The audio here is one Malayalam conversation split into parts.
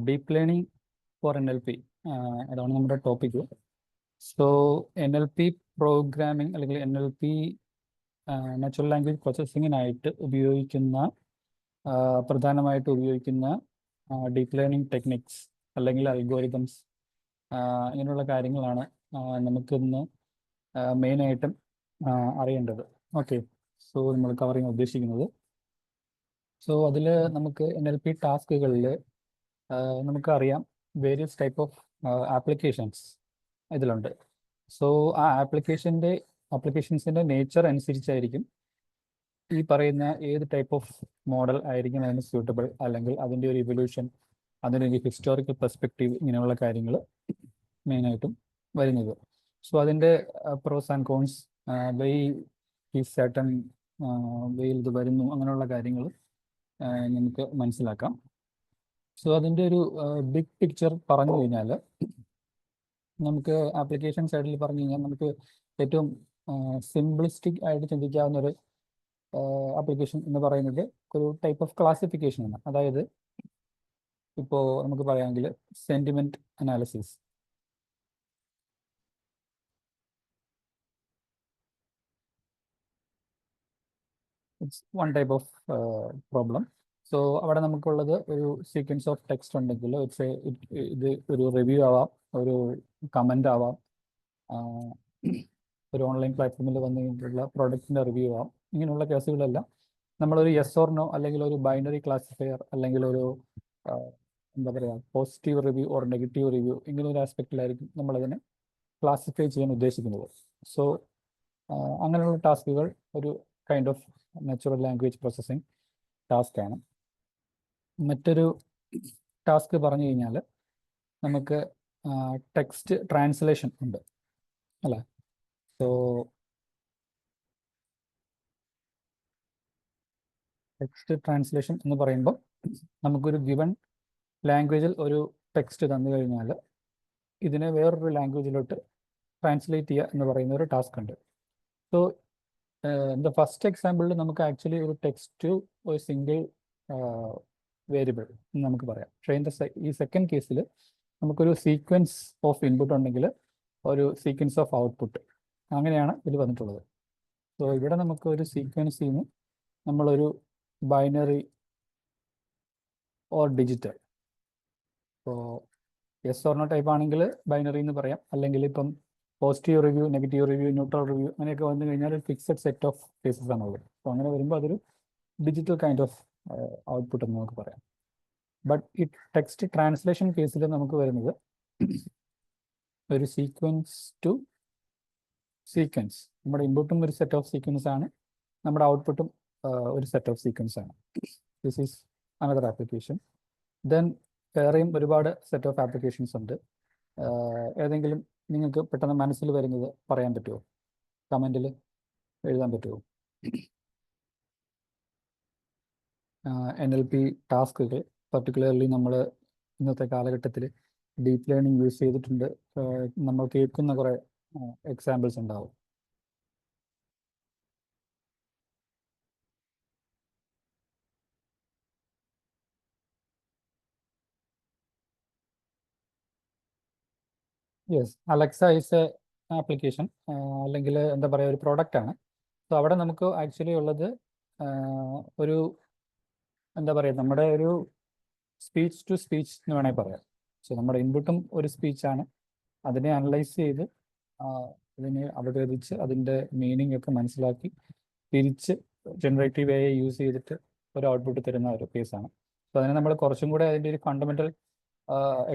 ഡീപ്പ് ലേണിംഗ് ഫോർ NLP അതാണ് നമ്മുടെ ടോപ്പിക്ക്. സോ NLP പ്രോഗ്രാമിംഗ് അല്ലെങ്കിൽ NLP നാച്ചുറൽ ലാംഗ്വേജ് പ്രോസസ്സിങ്ങിനായിട്ട് പ്രധാനമായിട്ട് ഉപയോഗിക്കുന്ന ഡീപ്പ് ലേണിംഗ് ടെക്നിക്സ് അല്ലെങ്കിൽ അൽഗോരിതംസ് ഇങ്ങനെയുള്ള കാര്യങ്ങളാണ് നമുക്കിന്ന് മെയിനായിട്ടും അറിയേണ്ടത്. ഓക്കെ, സോ നമ്മൾ കവർ ചെയ്യാൻ ഉദ്ദേശിക്കുന്നത്. സോ അതിൽ നമുക്ക് NLP ടാസ്കുകളിൽ നമുക്കറിയാം വേരിയസ് ടൈപ്പ് ഓഫ് ആപ്ലിക്കേഷൻസ് ഇതിലുണ്ട്. സോ ആ ആപ്ലിക്കേഷൻസിൻ്റെ നേച്ചർ അനുസരിച്ചായിരിക്കും ഈ പറയുന്ന ഏത് ടൈപ്പ് ഓഫ് മോഡൽ ആയിരിക്കും അതിന് സ്യൂട്ടബിൾ, അല്ലെങ്കിൽ അതിൻ്റെ ഒരു ഇവല്യൂഷൻ, അതിൻ്റെ ഒരു ഹിസ്റ്റോറിക്കൽ പെർസ്പെക്റ്റീവ്, ഇങ്ങനെയുള്ള കാര്യങ്ങൾ മെയിനായിട്ടും വരുന്നത്. സോ അതിൻ്റെ പ്രോസ് ആൻഡ് കോൺസ്, വൈ ഈ സർട്ടൺ വെയിൽ ഇത് വരുന്നു, അങ്ങനെയുള്ള കാര്യങ്ങൾ നമുക്ക് മനസ്സിലാക്കാം. സോ അതിൻ്റെ ഒരു ബിഗ് പിക്ചർ പറഞ്ഞു കഴിഞ്ഞാൽ, നമുക്ക് ആപ്ലിക്കേഷൻ സൈഡിൽ പറഞ്ഞു കഴിഞ്ഞാൽ നമുക്ക് ഏറ്റവും സിംപ്ലിസ്റ്റിക് ആയിട്ട് ചിന്തിക്കാവുന്ന ഒരു ആപ്ലിക്കേഷൻ എന്ന് പറയുന്നത് ഒരു ടൈപ്പ് ഓഫ് ക്ലാസിഫിക്കേഷൻ ആണ്. അതായത് ഇപ്പോൾ നമുക്ക് പറയാമെങ്കിൽ sentiment analysis. It's one type of problem. So അവിടെ നമുക്കുള്ളത് ഒരു സീക്വൻസ് ഓഫ് ടെക്സ്റ്റ് ഉണ്ടെങ്കിൽ ഇത് ഒരു റിവ്യൂ ആവാം, ഒരു കമൻ്റ് ആവാം, ഒരു ഓൺലൈൻ പ്ലാറ്റ്ഫോമിൽ വന്നു കഴിഞ്ഞിട്ടുള്ള പ്രോഡക്റ്റിൻ്റെ റിവ്യൂ ആവാം. ഇങ്ങനെയുള്ള കേസുകളെല്ലാം നമ്മളൊരു യെസ് ഓർ നോ, അല്ലെങ്കിൽ ഒരു ബൈനറി ക്ലാസിഫയർ, അല്ലെങ്കിൽ ഒരു എന്താ പറയുക positive review or negative review, ഇങ്ങനെ ഒരു ആസ്പെക്റ്റിലായിരിക്കും നമ്മളതിനെ ക്ലാസിഫൈ ചെയ്യാൻ ഉദ്ദേശിക്കുന്നത്. സോ അങ്ങനെയുള്ള ടാസ്കുകൾ ഒരു kind of natural language processing ടാസ്ക്കാണ്. മറ്റൊരു ടാസ്ക് പറഞ്ഞു കഴിഞ്ഞാൽ നമുക്ക് ടെക്സ്റ്റ് ട്രാൻസ്ലേഷൻ ഉണ്ട് അല്ലേ. സോ ടെക്സ്റ്റ് ട്രാൻസ്ലേഷൻ എന്ന് പറയുമ്പോൾ നമുക്കൊരു ഗിവൺ ലാംഗ്വേജിൽ ഒരു ടെക്സ്റ്റ് തന്നു കഴിഞ്ഞാൽ ഇതിനെ വേറൊരു ലാംഗ്വേജിലോട്ട് ട്രാൻസ്ലേറ്റ് ചെയ്യുക എന്ന് പറയുന്ന ഒരു ടാസ്ക് ഉണ്ട്. സോ ഫസ്റ്റ് എക്സാമ്പിളിൽ നമുക്ക് ആക്ച്വലി ഒരു ടെക്സ്റ്റ് ഒരു സിംഗിൾ വേരിയബിൾ എന്ന് നമുക്ക് പറയാം. പക്ഷേ ഈ സെക്കൻഡ് കേസിൽ നമുക്കൊരു സീക്വൻസ് ഓഫ് ഇൻപുട്ട് ഉണ്ടെങ്കിൽ ഒരു സീക്വൻസ് ഓഫ് ഔട്ട്പുട്ട്, അങ്ങനെയാണ് ഇത് വന്നിട്ടുള്ളത്. സോ ഇവിടെ നമുക്ക് ഒരു സീക്വൻസിൽ നിന്ന് നമ്മളൊരു ബൈനറി ഓർ ഡിജിറ്റൽ, ഇപ്പോൾ യെസ് ഓർ നോ ടൈപ്പ് ആണെങ്കിൽ ബൈനറി എന്ന് പറയാം, അല്ലെങ്കിൽ ഇപ്പം positive review, negative review, neutral review, അങ്ങനെയൊക്കെ വന്നു കഴിഞ്ഞാൽ ഒരു ഫിക്സഡ് സെറ്റ് ഓഫ് കേസസ് ആണുള്ളത്. അപ്പോൾ അങ്ങനെ വരുമ്പോൾ അതൊരു ഡിജിറ്റൽ കൈൻഡ് ഓഫ് ഔട്ട്പുട്ട് എന്ന് നമുക്ക് പറയാം. ബട്ട് ഈ ടെക്സ്റ്റ് ട്രാൻസ്ലേഷൻ കേസിൽ നമുക്ക് വരുന്നത് ഒരു സീക്വൻസ് ടു സീക്വൻസ്, നമ്മുടെ ഇൻപുട്ടും ഒരു സെറ്റ് ഓഫ് സീക്വൻസ് ആണ്, നമ്മുടെ ഔട്ട്പുട്ടും ഒരു സെറ്റ് ഓഫ് സീക്വൻസ് ആണ്. This is another application. Then വേറെയും ഒരുപാട് സെറ്റ് ഓഫ് ആപ്ലിക്കേഷൻസ് ഉണ്ട്. ഏതെങ്കിലും നിങ്ങൾക്ക് പെട്ടെന്ന് മനസ്സിൽ വരുന്നത് പറയാൻ പറ്റുമോ? കമൻറ്റിൽ എഴുതാൻ പറ്റുമോ? NLP ടാസ്കുകൾ പർട്ടിക്കുലർലി നമ്മൾ ഇന്നത്തെ കാലഘട്ടത്തിൽ ഡീപ്പ് ലേണിംഗ് യൂസ് ചെയ്തിട്ടുണ്ട്. നമ്മൾ കേൾക്കുന്ന കുറേ എക്സാമ്പിൾസ് ഉണ്ടാവും. Yes, Alexa is A application, അല്ലെങ്കിൽ എന്താ പറയുക, ഒരു പ്രോഡക്റ്റ് ആണ്. സോ അവിടെ നമുക്ക് ആക്ച്വലി ഉള്ളത് ഒരു എന്താ പറയുക, നമ്മുടെ ഒരു സ്പീച്ച് ടു സ്പീച്ച് എന്ന് വേണമെങ്കിൽ പറയാം. സോ നമ്മുടെ ഇൻപുട്ടും ഒരു സ്പീച്ചാണ്, അതിനെ അനലൈസ് ചെയ്ത് അതിനെ അവതരിപ്പിച്ച് അതിൻ്റെ മീനിങ് ഒക്കെ മനസ്സിലാക്കി തിരിച്ച് ജനറേറ്റീവ് AI യൂസ് ചെയ്തിട്ട് ഒരു ഔട്ട്പുട്ട് തരുന്ന ഒരു കേസാണ്. സോ അതിനെ നമ്മൾ കുറച്ചും കൂടെ അതിൻ്റെ ഒരു ഫണ്ടമെൻ്റൽ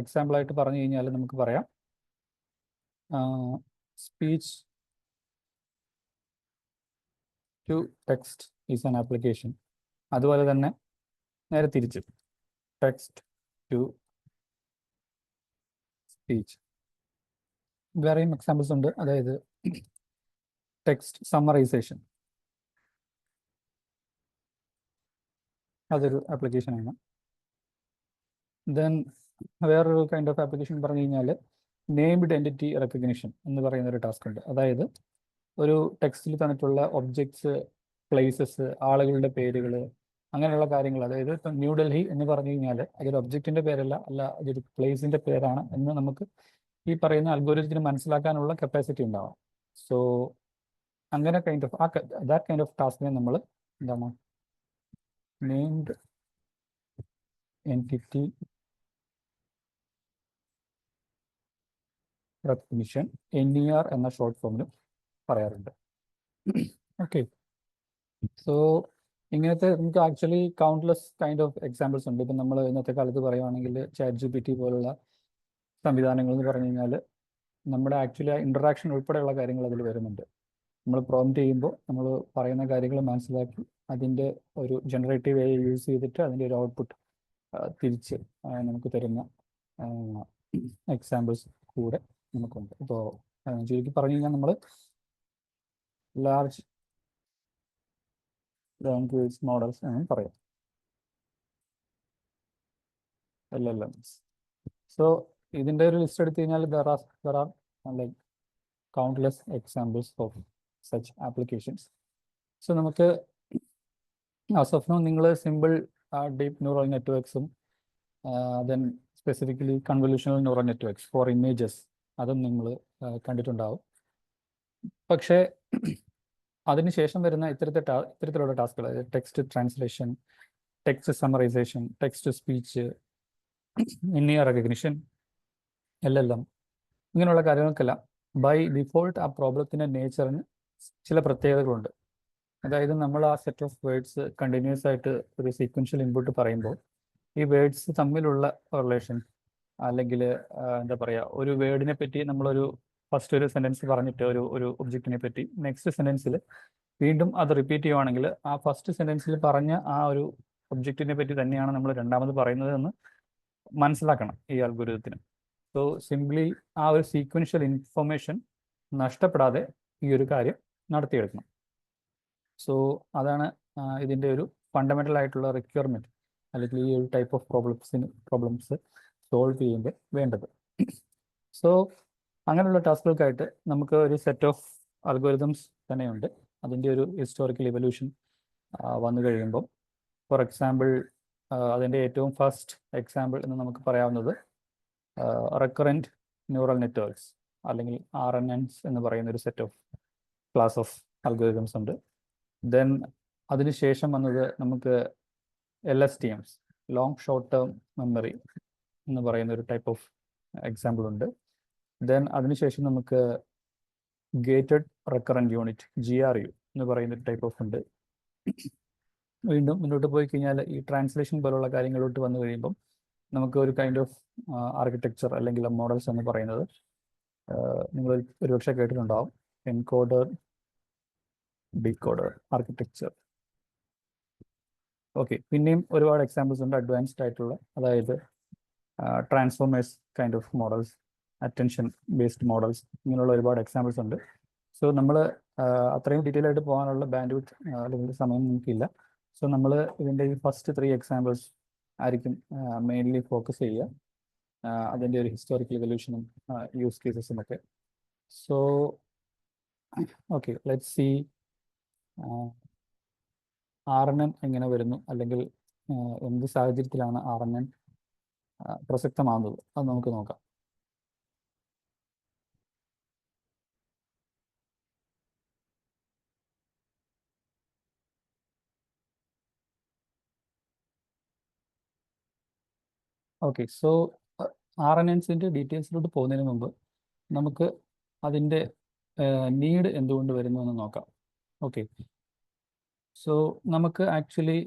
എക്സാമ്പിളായിട്ട് പറഞ്ഞു കഴിഞ്ഞാൽ നമുക്ക് പറയാം speech to text is an application. അതുപോലെ തന്നെ നേരെ തിരിച്ച് ടെക്സ്റ്റ് ടു സ്പീച്ച്. വേറെയും എക്സാമ്പിൾസ് ഉണ്ട്. അതായത് ടെക്സ്റ്റ് സമ്മറൈസേഷൻ, അതൊരു ആപ്ലിക്കേഷനാണ്. ദെൻ വേറൊരു കൈൻഡ് ഓഫ് ആപ്ലിക്കേഷൻ പറഞ്ഞു കഴിഞ്ഞാൽ നെയിംഡ് എൻറ്റിറ്റി റെക്കഗ്നിഷൻ എന്ന് പറയുന്ന ഒരു ടാസ്ക് ഉണ്ട്. അതായത് ഒരു ടെക്സ്റ്റിൽ തന്നിട്ടുള്ള ഒബ്ജക്ട്സ്, പ്ലേസസ്, ആളുകളുടെ പേരുകൾ, അങ്ങനെയുള്ള കാര്യങ്ങൾ. അതായത് ഇപ്പം ന്യൂഡൽഹി എന്ന് പറഞ്ഞു കഴിഞ്ഞാൽ അതൊരു ഒബ്ജക്റ്റിന്റെ പേരല്ല, അതൊരു പ്ലേസിന്റെ പേരാണ് എന്ന് നമുക്ക് ഈ പറയുന്ന അൽഗോരിതത്തിന് മനസ്സിലാക്കാനുള്ള കപ്പാസിറ്റി ഉണ്ടാവാം. സോ അങ്ങനെ ദാറ്റ് കൈൻഡ് ഓഫ് ടാസ്കിനെ നമ്മൾ എന്താണ് നെയിംഡ് എൻറ്റിറ്റി റെക്കഗ്നിഷൻ, NER എന്ന ഷോർട്ട് ഫോമിലും പറയാറുണ്ട്. ഓക്കെ, സോ ഇങ്ങനത്തെ നമുക്ക് actually countless kind of examples ഉണ്ട്. ഇപ്പം നമ്മൾ ഇന്നത്തെ കാലത്ത് പറയുവാണെങ്കിൽ ChatGPT പോലുള്ള സംവിധാനങ്ങൾ എന്ന് പറഞ്ഞു കഴിഞ്ഞാൽ നമ്മുടെ ആക്ച്വലി ഇൻട്രാക്ഷൻ ഉൾപ്പെടെയുള്ള കാര്യങ്ങൾ അതിൽ വരുന്നുണ്ട്. നമ്മൾ പ്രോംപ്റ്റ് ചെയ്യുമ്പോൾ നമ്മൾ പറയുന്ന കാര്യങ്ങൾ മനസ്സിലാക്കി അതിൻ്റെ ഒരു ജനറേറ്റീവ് AI യൂസ് ചെയ്തിട്ട് അതിൻ്റെ ഒരു ഔട്ട്പുട്ട് തിരിച്ച് നമുക്ക് തരുന്ന എക്സാമ്പിൾസ് കൂടെ നമുക്കുണ്ട്. ഇപ്പോൾ ചുരുക്കി പറഞ്ഞു കഴിഞ്ഞാൽ നമ്മൾ ലാർജ് ലാംഗ്വേജ് മോഡൽസ് എന്ന് പറയാം, LLMs. സോ ഇതിൻ്റെ ഒരു ലിസ്റ്റ് എടുത്തു കഴിഞ്ഞാൽ there are like countless examples of such applications. So നമുക്ക് as of now നിങ്ങൾ സിമ്പിൾ ഡീപ്പ് ന്യൂറൽ നെറ്റ്വർക്ക്സും then specifically convolutional neural networks for images അതും നിങ്ങൾ കണ്ടിട്ടുണ്ടാവും. പക്ഷേ അതിനുശേഷം വരുന്ന ഇത്തരത്തിലുള്ള ടാസ്കുകൾ, അതായത് text translation, text summarization, text speech, NER recognition, LLM, ഇങ്ങനെയുള്ള കാര്യങ്ങൾക്കെല്ലാം ബൈ ഡിഫോൾട്ട് ആ പ്രോബ്ലത്തിൻ്റെ നേച്ചറിന് ചില പ്രത്യേകതകളുണ്ട്. അതായത് നമ്മൾ ആ സെറ്റ് ഓഫ് വേർഡ്സ് കണ്ടിന്യൂസ് ആയിട്ട് ഒരു സീക്വൻഷ്യൽ ഇൻപുട്ട് പറയുമ്പോൾ ഈ വേർഡ്സ് തമ്മിലുള്ള റിലേഷൻ, അല്ലെങ്കിൽ എന്താ പറയുക, ഒരു വേർഡിനെ പറ്റി നമ്മളൊരു ഫസ്റ്റ് ഒരു സെൻറ്റൻസ് പറഞ്ഞിട്ട് ഒരു ഒബ്ജക്റ്റിനെ പറ്റി നെക്സ്റ്റ് സെൻറ്റൻസിൽ വീണ്ടും അത് റിപ്പീറ്റ് ചെയ്യുവാണെങ്കിൽ ആ ഫസ്റ്റ് സെൻറ്റൻസിൽ പറഞ്ഞ ആ ഒരു ഒബ്ജക്റ്റിനെ പറ്റി തന്നെയാണ് നമ്മൾ രണ്ടാമത് പറയുന്നത് എന്ന് മനസ്സിലാക്കണം ഈ അൽഗോരിതത്തിന്. സോ സിംപ്ലി ആ ഒരു സീക്വൻഷ്യൽ ഇൻഫർമേഷൻ നഷ്ടപ്പെടാതെ ഈ ഒരു കാര്യം നടത്തിയെടുക്കണം. സോ അതാണ് ഇതിൻ്റെ ഒരു ഫണ്ടമെൻ്റൽ ആയിട്ടുള്ള റിക്വയർമെൻറ്റ്, അല്ലെങ്കിൽ ഈ ഒരു ടൈപ്പ് ഓഫ് പ്രോബ്ലംസ് സോൾവ് ചെയ്യുമ്പോൾ വേണ്ടത്. സോ അങ്ങനെയുള്ള ടാസ്കുകൾക്കായിട്ട് നമുക്ക് ഒരു സെറ്റ് ഓഫ് അൽഗോരിതംസ് തന്നെയുണ്ട്. അതിൻ്റെ ഒരു ഹിസ്റ്റോറിക്കൽ ഇവല്യൂഷൻ വന്നു കഴിയുമ്പോൾ, ഫോർ എക്സാമ്പിൾ അതിൻ്റെ ഏറ്റവും ഫസ്റ്റ് എക്സാമ്പിൾ എന്ന് നമുക്ക് പറയാവുന്നത് റെക്കറൻറ്റ് ന്യൂറൽ നെറ്റ്വർക്ക്സ് അല്ലെങ്കിൽ RNNs എന്ന് പറയുന്ന ഒരു set of class of algorithms ഉണ്ട്. ദെൻ അതിനുശേഷം വന്നത് നമുക്ക് LSTMs, long short term memory എന്ന് പറയുന്ന ഒരു ടൈപ്പ് ഓഫ് എക്സാമ്പിൾ ഉണ്ട്. ദെൻ അതിനുശേഷം നമുക്ക് ഗേറ്റഡ് റെക്കറൻറ്റ് യൂണിറ്റ്, GRU എന്ന് പറയുന്ന ഒരു ടൈപ്പ് ഓഫ് ഉണ്ട്. വീണ്ടും മുന്നോട്ട് പോയി കഴിഞ്ഞാൽ ഈ ട്രാൻസ്ലേഷൻ പോലുള്ള കാര്യങ്ങളിലോട്ട് വന്നു കഴിയുമ്പം നമുക്ക് ഒരു കൈൻഡ് ഓഫ് ആർക്കിടെക്ചർ അല്ലെങ്കിൽ മോഡൽസ് എന്ന് പറയുന്നത് നിങ്ങൾ ഒരുപക്ഷെ കേട്ടിട്ടുണ്ടാവും, എൻകോഡർ ഡീകോഡർ ആർക്കിടെക്ചർ. ഓക്കെ, പിന്നെയും ഒരുപാട് എക്സാമ്പിൾസ് ഉണ്ട് അഡ്വാൻസ്ഡ് ആയിട്ടുള്ള, അതായത് transformers kind of models, attention based models, ഇങ്ങനെയുള്ള ഒരുപാട് എക്സാമ്പിൾസ് ഉണ്ട്. സോ നമ്മൾ അത്രയും ഡീറ്റെയിൽ ആയിട്ട് പോകാനുള്ള ബാൻഡ് വിഡ്ത്ത് അല്ലെങ്കിൽ സമയം നമുക്കില്ല. സോ നമ്മൾ ഇതിൻ്റെ ഈ ഫസ്റ്റ് 3 എക്സാമ്പിൾസ് ആയിരിക്കും മെയിൻലി ഫോക്കസ് ചെയ്യുക, അതിൻ്റെ ഒരു ഹിസ്റ്റോറിക്കൽ ഇവല്യൂഷനും യൂസ് കേസസും ഒക്കെ. So okay, let's see RNN എങ്ങനെ വരുന്നു, അല്ലെങ്കിൽ എന്ത് സാഹചര്യത്തിലാണ് RNN പ്രസക്തമാകുന്നത്, അത് നമുക്ക് നോക്കാം. ഓക്കെ, സോ RNNസിൻ്റെ ഡീറ്റെയിൽസിലോട്ട് പോകുന്നതിന് മുമ്പ് നമുക്ക് അതിൻ്റെ നീഡ് എന്തുകൊണ്ട് വരുന്നു എന്ന് നോക്കാം. ഓക്കെ, സോ നമുക്ക് actually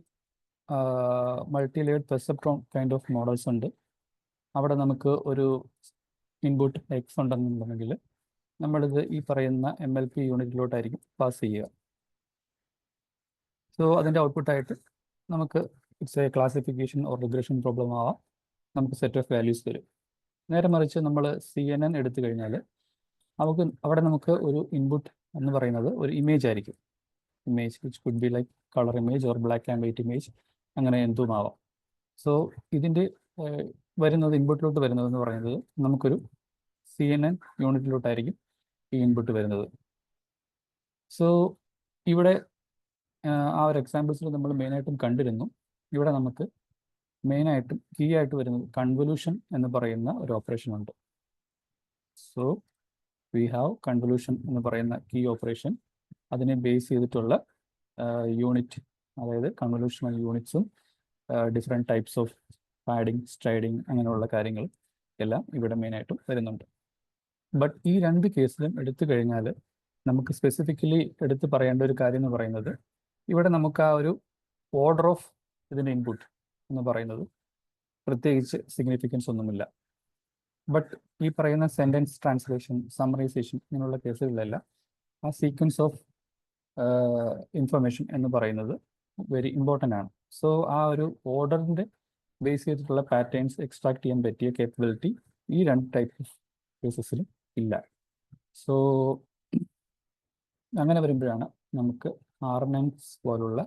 multi layered perceptron kind of models ഉണ്ട്. അവിടെ നമുക്ക് ഒരു ഇൻപുട്ട് X ഉണ്ടെന്നുണ്ടെങ്കിൽ നമ്മളിത് ഈ പറയുന്ന MLP യൂണിറ്റിലോട്ടായിരിക്കും പാസ് ചെയ്യുക. സോ അതിൻ്റെ ഔട്ട്പുട്ടായിട്ട് നമുക്ക് it's A classification or regression problem ആവാം, നമുക്ക് സെറ്റ് ഓഫ് വാല്യൂസ് തരും. നേരെ മറിച്ച് നമ്മൾ CNN എടുത്തു കഴിഞ്ഞാൽ അവിടെ നമുക്ക് ഒരു ഇൻപുട്ട് എന്ന് പറയുന്നത് ഒരു ഇമേജ് ആയിരിക്കും. Image which could be like colour image or black and white image, അങ്ങനെ എന്തുമാവാം. സോ ഇതിൻ്റെ വരുന്നത് ഇൻപുട്ടിലോട്ട് വരുന്നതെന്ന് പറയുന്നത് നമുക്കൊരു CNN യൂണിറ്റിലോട്ടായിരിക്കും ഈ ഇൻപുട്ട് വരുന്നത്. സോ ഇവിടെ ആ ഒരു എക്സാമ്പിൾസിൽ നമ്മൾ മെയിനായിട്ടും കണ്ടിരുന്നു ഇവിടെ നമുക്ക് മെയിനായിട്ടും കീ ആയിട്ട് വരുന്നത് കൺവല്യൂഷൻ എന്ന് പറയുന്ന ഒരു ഓപ്പറേഷൻ ഉണ്ട്. സോ വി ഹാവ് കൺവല്യൂഷൻ എന്ന് പറയുന്ന കീ ഓപ്പറേഷൻ. അതിനെ ബേസ് ചെയ്തിട്ടുള്ള യൂണിറ്റ്, അതായത് കൺവല്യൂഷണൽ യൂണിറ്റ്സും different types of padding, striding, അങ്ങനെയുള്ള കാര്യങ്ങൾ എല്ലാം ഇവിടെ മെയിനായിട്ടും വരുന്നുണ്ട്. ബട്ട് ഈ രണ്ട് കേസിലും എടുത്തു കഴിഞ്ഞാൽ നമുക്ക് സ്പെസിഫിക്കലി എടുത്ത് പറയേണ്ട ഒരു കാര്യം എന്ന് പറയുന്നത്, ഇവിടെ നമുക്ക് ആ ഒരു ഓർഡർ ഓഫ് ഇതിൻ്റെ ഇൻപുട്ട് എന്ന് പറയുന്നത് പ്രത്യേകിച്ച് സിഗ്നിഫിക്കൻസ് ഒന്നുമില്ല. ബട്ട് ഈ പറയുന്ന സെൻറ്റൻസ് ട്രാൻസ്ലേഷൻ, സമ്മറൈസേഷൻ ഇങ്ങനെയുള്ള കേസുകളിലെല്ലാം ആ സീക്വൻസ് ഓഫ് ഇൻഫർമേഷൻ എന്ന് പറയുന്നത് വെരി ഇമ്പോർട്ടൻ്റ് ആണ്. സോ ആ ഒരു ഓർഡറിൻ്റെ ബേസ് ചെയ്തിട്ടുള്ള പാറ്റേൺസ് എക്സ്ട്രാക്ട് ചെയ്യാൻ പറ്റിയ കേപ്പബിലിറ്റി ഈ രണ്ട് ടൈപ്പ് ഓഫ് കേസസിലും ഇല്ല. സോ അങ്ങനെ വരുമ്പോഴാണ് നമുക്ക് RNNs പോലുള്ള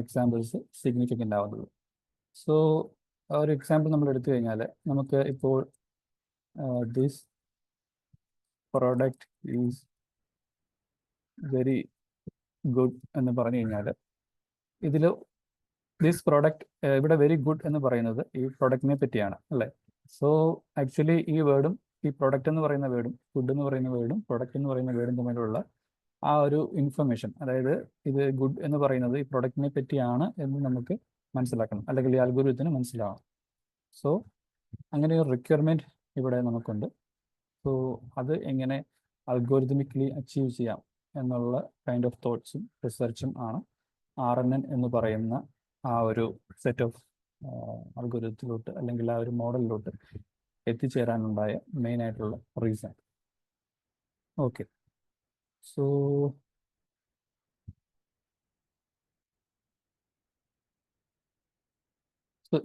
എക്സാമ്പിൾസ് സിഗ്നിഫിക്കൻ്റ് ആവുന്നത്. സോ ഒരു എക്സാമ്പിൾ നമ്മൾ എടുത്തു കഴിഞ്ഞാൽ നമുക്ക് ഇപ്പോൾ this product is very good എന്ന് പറഞ്ഞു കഴിഞ്ഞാൽ ഇതിൽ ദിസ് പ്രോഡക്റ്റ്, ഇവിടെ വെരി ഗുഡ് എന്ന് പറയുന്നത് ഈ പ്രോഡക്റ്റിനെ പറ്റിയാണ് അല്ലേ. സോ ആക്ച്വലി ഈ വേർഡും ഈ പ്രോഡക്റ്റ് എന്ന് പറയുന്ന വേർഡും ഗുഡ് എന്ന് പറയുന്ന വേർഡും പ്രോഡക്റ്റ് എന്ന് പറയുന്ന വേർഡും തമ്മിലുള്ള ആ ഒരു ഇൻഫർമേഷൻ, അതായത് ഇത് ഗുഡ് എന്ന് പറയുന്നത് ഈ പ്രോഡക്റ്റിനെ പറ്റിയാണ് എന്ന് നമുക്ക് മനസ്സിലാക്കണം, അല്ലെങ്കിൽ ഈ അൽഗോരിതത്തിന് മനസ്സിലാവണം. സോ അങ്ങനെ ഒരു റിക്വയർമെൻറ്റ് ഇവിടെ നമുക്കുണ്ട്. സോ അത് എങ്ങനെ അൽഗോരിതമിക്കലി അച്ചീവ് ചെയ്യാം എന്നുള്ള കൈൻഡ് ഓഫ് തോട്ട്സും റിസർച്ചും ആണ് RNN എന്ന് പറയുന്ന ആ ഒരു സെറ്റ് ഓഫ് അൽഗോരിതത്തിലോട്ട് അല്ലെങ്കിൽ ആ ഒരു മോഡലിലോട്ട് എത്തിച്ചേരാനുണ്ടായ മെയിനായിട്ടുള്ള റീസൺ. ഓക്കെ, സോ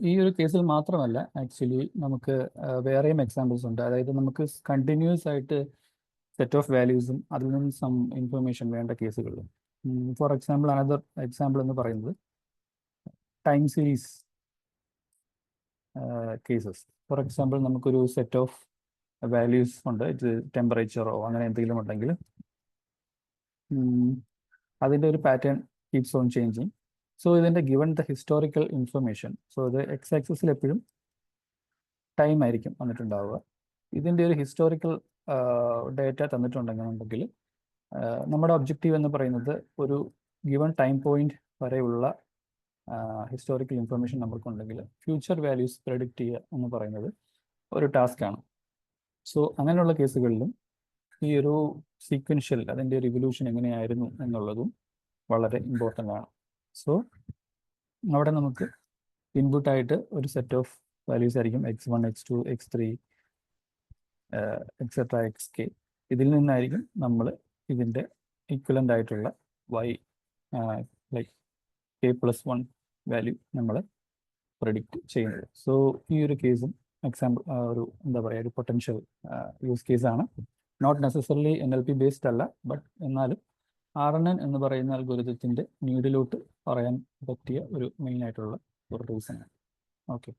ഈ ഒരു കേസിൽ മാത്രമല്ല, ആക്ച്വലി നമുക്ക് വേറെയും എക്സാമ്പിൾസ് ഉണ്ട്. അതായത് നമുക്ക് കണ്ടിന്യൂസ് ആയിട്ട് സെറ്റ് ഓഫ് വാല്യൂസും അതിൽ നിന്നും സം ഇൻഫർമേഷൻ വേണ്ട കേസുകൾ. ഫോർ എക്സാമ്പിൾ, അനദർ എക്സാമ്പിൾ എന്ന് പറയുന്നത് time series cases. For example, നമുക്കൊരു സെറ്റ് ഓഫ് വാല്യൂസ് ഉണ്ട്, ഇത് ടെമ്പറേച്ചറോ അങ്ങനെ എന്തെങ്കിലും ഉണ്ടെങ്കിൽ അതിൻ്റെ ഒരു pattern keeps on changing. So ഇതിൻ്റെ given the historical information, so ഇത് എക്സ് ആക്സിസിൽ എപ്പോഴും ടൈം ആയിരിക്കും വന്നിട്ടുണ്ടാവുക. ഇതിൻ്റെ ഒരു ഹിസ്റ്റോറിക്കൽ ഡേറ്റ തന്നിട്ടുണ്ടെങ്കിൽ നമ്മുടെ ഒബ്ജക്റ്റീവ് എന്ന് പറയുന്നത് ഒരു ഗിവൺ ടൈം പോയിന്റ് വരെയുള്ള ഹിസ്റ്റോറിക്കൽ ഇൻഫർമേഷൻ നമുക്കുണ്ടെങ്കിൽ ഫ്യൂച്ചർ വാല്യൂസ് പ്രെഡിക്റ്റ് ചെയ്യുക എന്ന് പറയുന്നത് ഒരു ടാസ്ക്കാണ്. സോ അങ്ങനെയുള്ള കേസുകളിലും ഈ ഒരു സീക്വൻഷ്യൽ, അതിൻ്റെ ഒരു ഇവല്യൂഷൻ എങ്ങനെയായിരുന്നു എന്നുള്ളതും വളരെ ഇമ്പോർട്ടൻ്റ് ആണ്. സോ അവിടെ നമുക്ക് ഇൻപുട്ടായിട്ട് ഒരു സെറ്റ് ഓഫ് വാല്യൂസ് ആയിരിക്കും, x1, x2, x3 etcetera xk. ഇതിൽ നിന്നായിരിക്കും നമ്മൾ ഇതിൻ്റെ ഈക്വലൻ്റ് ആയിട്ടുള്ള y ലൈക്ക് k+1 വാല്യൂ നമ്മൾ പ്രെഡിക്റ്റ് ചെയ്യുന്നത്. സോ ഈ ഒരു കേസും എക്സാമ്പിൾ ഒരു എന്താ പറയുക, ഒരു പൊട്ടൻഷ്യൽ യൂസ് കേസാണ്. നോട്ട് നെസസറിലി NLP ബേസ്ഡ് അല്ല, ബട്ട് എന്നാലും RNN എന്ന് പറയുന്ന അൽഗോരിതത്തിൻ്റെ നീഡിലോട്ട് പറയാൻ പറ്റിയ ഒരു മെയിൻ ആയിട്ടുള്ള ഒരു റീസണാണ്. ഓക്കെ,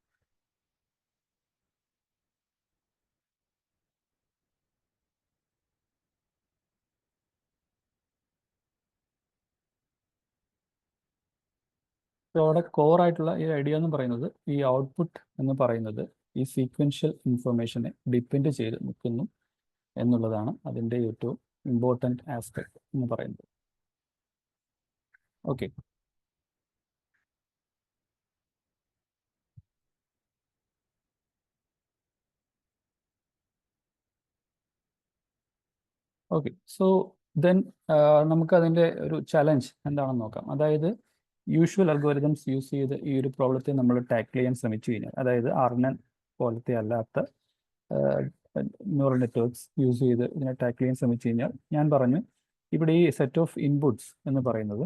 സോ അവിടെ കോർ ആയിട്ടുള്ള ഈ ഐഡിയ എന്ന് പറയുന്നത്, ഈ ഔട്ട്പുട്ട് എന്ന് പറയുന്നത് ഈ സീക്വൻഷ്യൽ ഇൻഫർമേഷനെ ഡിപ്പെൻഡ് ചെയ്ത് നിൽക്കുന്നു എന്നുള്ളതാണ് അതിൻ്റെ ഏറ്റവും ഇമ്പോർട്ടൻ്റ് ആസ്പെക്ട് എന്ന് പറയുന്നത്. Okay, okay. സോ ദെൻ നമുക്ക് അതിൻ്റെ ഒരു ചലഞ്ച് എന്താണെന്ന് നോക്കാം. അതായത് യൂഷ്വൽ അൽഗോരിതംസ് യൂസ് ചെയ്ത് ഈ ഒരു പ്രോബ്ലത്തെ നമ്മൾ ടാക്കിൾ ചെയ്യാൻ ശ്രമിച്ചു കഴിഞ്ഞാൽ, അതായത് RNN പോലത്തെ അല്ലാത്ത ന്യൂറൽ നെറ്റ്വർക്ക്സ് യൂസ് ചെയ്ത് ഇതിനെ ടാക്കിൾ ചെയ്യാൻ ശ്രമിച്ചു കഴിഞ്ഞാൽ, ഞാൻ പറഞ്ഞു ഇവിടെ ഈ സെറ്റ് ഓഫ് ഇൻപുട്സ് എന്ന് പറയുന്നത്,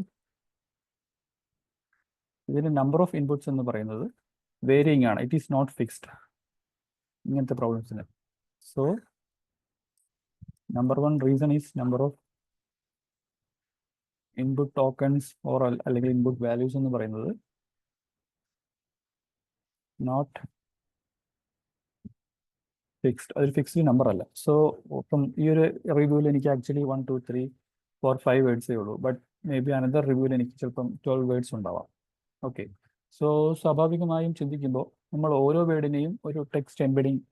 ഇതിൻ്റെ നമ്പർ ഓഫ് ഇൻപുട്സ് എന്ന് പറയുന്നത് വേരിയിങ് ആണ്, ഇറ്റ് ഈസ് നോട്ട് ഫിക്സ്ഡ് ഇങ്ങനത്തെ പ്രോബ്ലംസിന്. So number 1 reason is number of input tokens or അല്ലെങ്കിൽ ഇൻപുട്ട് വാല്യൂസ് എന്ന് പറയുന്നത് നോട്ട് ഫിക്സ്ഡ്, അതൊരു ഫിക്സ്ഡ് നമ്പർ അല്ല. സോ ഇപ്പം ഈ ഒരു റിവ്യൂവിൽ എനിക്ക് ആക്ച്വലി 1, 2, 3, 4, 5 വേർഡ്സേ ഉള്ളൂ, ബട്ട് മേ ബി അനദർ റിവ്യൂവിൽ എനിക്ക് ചിലപ്പം 12 വേർഡ്സ് ഉണ്ടാവാം. ഓക്കെ, സോ സ്വാഭാവികമായും ചിന്തിക്കുമ്പോൾ നമ്മൾ ഓരോ വേർഡിനെയും ഒരു ടെക്സ്റ്റ് എംബഡിങ്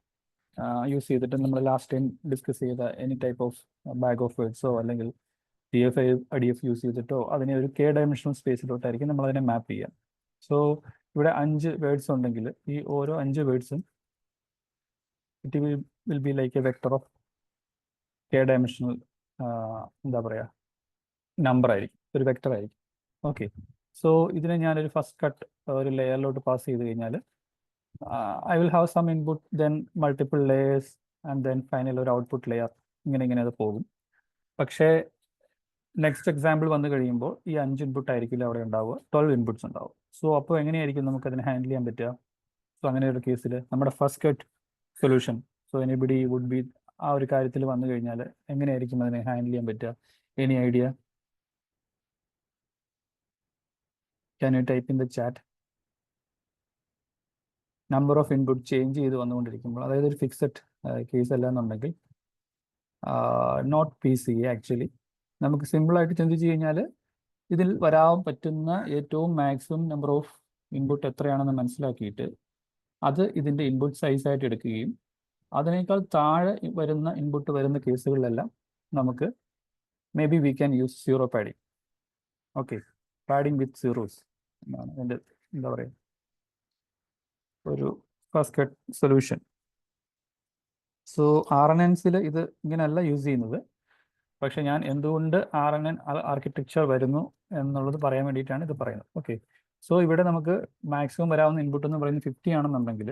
യൂസ് ചെയ്തിട്ട് നമ്മൾ ലാസ്റ്റ് ടൈം ഡിസ്കസ് ചെയ്ത any type of bag of വേർഡ്സോ അല്ലെങ്കിൽ DFA IDF യൂസ് ചെയ്തിട്ടോ അതിനെ ഒരു K-ഡയമെൻഷണൽ സ്പേസിലോട്ടായിരിക്കും നമ്മൾ അതിനെ മാപ്പ് ചെയ്യുക. സോ ഇവിടെ 5 വേർഡ്സ് ഉണ്ടെങ്കിൽ ഈ ഓരോ 5 വേർഡ്സും it will be like a vector of K-ഡയമെൻഷണൽ എന്താ പറയുക നമ്പർ ആയിരിക്കും, ഒരു വെക്ടർ ആയിരിക്കും. ഓക്കെ, സോ ഇതിനെ ഞാനൊരു ഫസ്റ്റ് കട്ട് ഒരു ലെയറിലോട്ട് പാസ് ചെയ്ത് കഴിഞ്ഞാൽ I will have some input, then multiple layers, and then final ഒരു ഔട്ട്പുട്ട് ലെയർ, ഇങ്ങനെ അത് പോകും. പക്ഷേ നെക്സ്റ്റ് എക്സാമ്പിൾ വന്നു കഴിയുമ്പോൾ ഈ 5 ഇൻപുട്ട് ആയിരിക്കില്ല അവിടെ ഉണ്ടാവുക, 12 ഇൻപുട്സ് ഉണ്ടാവും. സോ അപ്പോൾ എങ്ങനെയായിരിക്കും നമുക്ക് അതിനെ ഹാൻഡിൽ ചെയ്യാൻ പറ്റുക? സോ അങ്ങനെ ഒരു കേസിൽ നമ്മുടെ first cut solution, so anybody would be ആ ഒരു കാര്യത്തിൽ വന്നു കഴിഞ്ഞാൽ എങ്ങനെയായിരിക്കും അതിനെ ഹാൻഡിൽ ചെയ്യാൻ പറ്റുക? Any idea? Can you type in the chat? Number of input change ചെയ്ത് വന്നുകൊണ്ടിരിക്കുമ്പോൾ, അതായത് ഒരു ഫിക്സഡ് കേസ് അല്ല എന്നുണ്ടെങ്കിൽ, നോട്ട് PCA ആക്ച്വലി, നമുക്ക് സിമ്പിളായിട്ട് ചിന്തിച്ച് കഴിഞ്ഞാൽ ഇതിൽ വരാൻ പറ്റുന്ന ഏറ്റവും മാക്സിമം നമ്പർ ഓഫ് ഇൻപുട്ട് എത്രയാണെന്ന് മനസ്സിലാക്കിയിട്ട് അത് ഇതിൻ്റെ ഇൻപുട്ട് സൈസായിട്ട് എടുക്കുകയും അതിനേക്കാൾ താഴെ വരുന്ന ഇൻപുട്ട് വരുന്ന കേസുകളിലെല്ലാം നമുക്ക് may be we can use zero padding. Okay, padding with zeros എന്നാണ് എൻ്റെ എന്താ പറയുക ഒരു ഫസ്റ്റ് കട്ട് സൊല്യൂഷൻ. സോ RNNസിൽ ഇത് ഇങ്ങനെയല്ല യൂസ് ചെയ്യുന്നത്. പക്ഷെ ഞാൻ എന്തുകൊണ്ട് RNN ആർക്കിടെക്ചർ വരുന്നു എന്നുള്ളത് പറയാൻ വേണ്ടിയിട്ടാണ് ഇത് പറയുന്നത്. ഓക്കെ, സോ ഇവിടെ നമുക്ക് മാക്സിമം വരാവുന്ന ഇൻപുട്ട് എന്ന് പറയുന്നത് 50 ആണെന്നുണ്ടെങ്കിൽ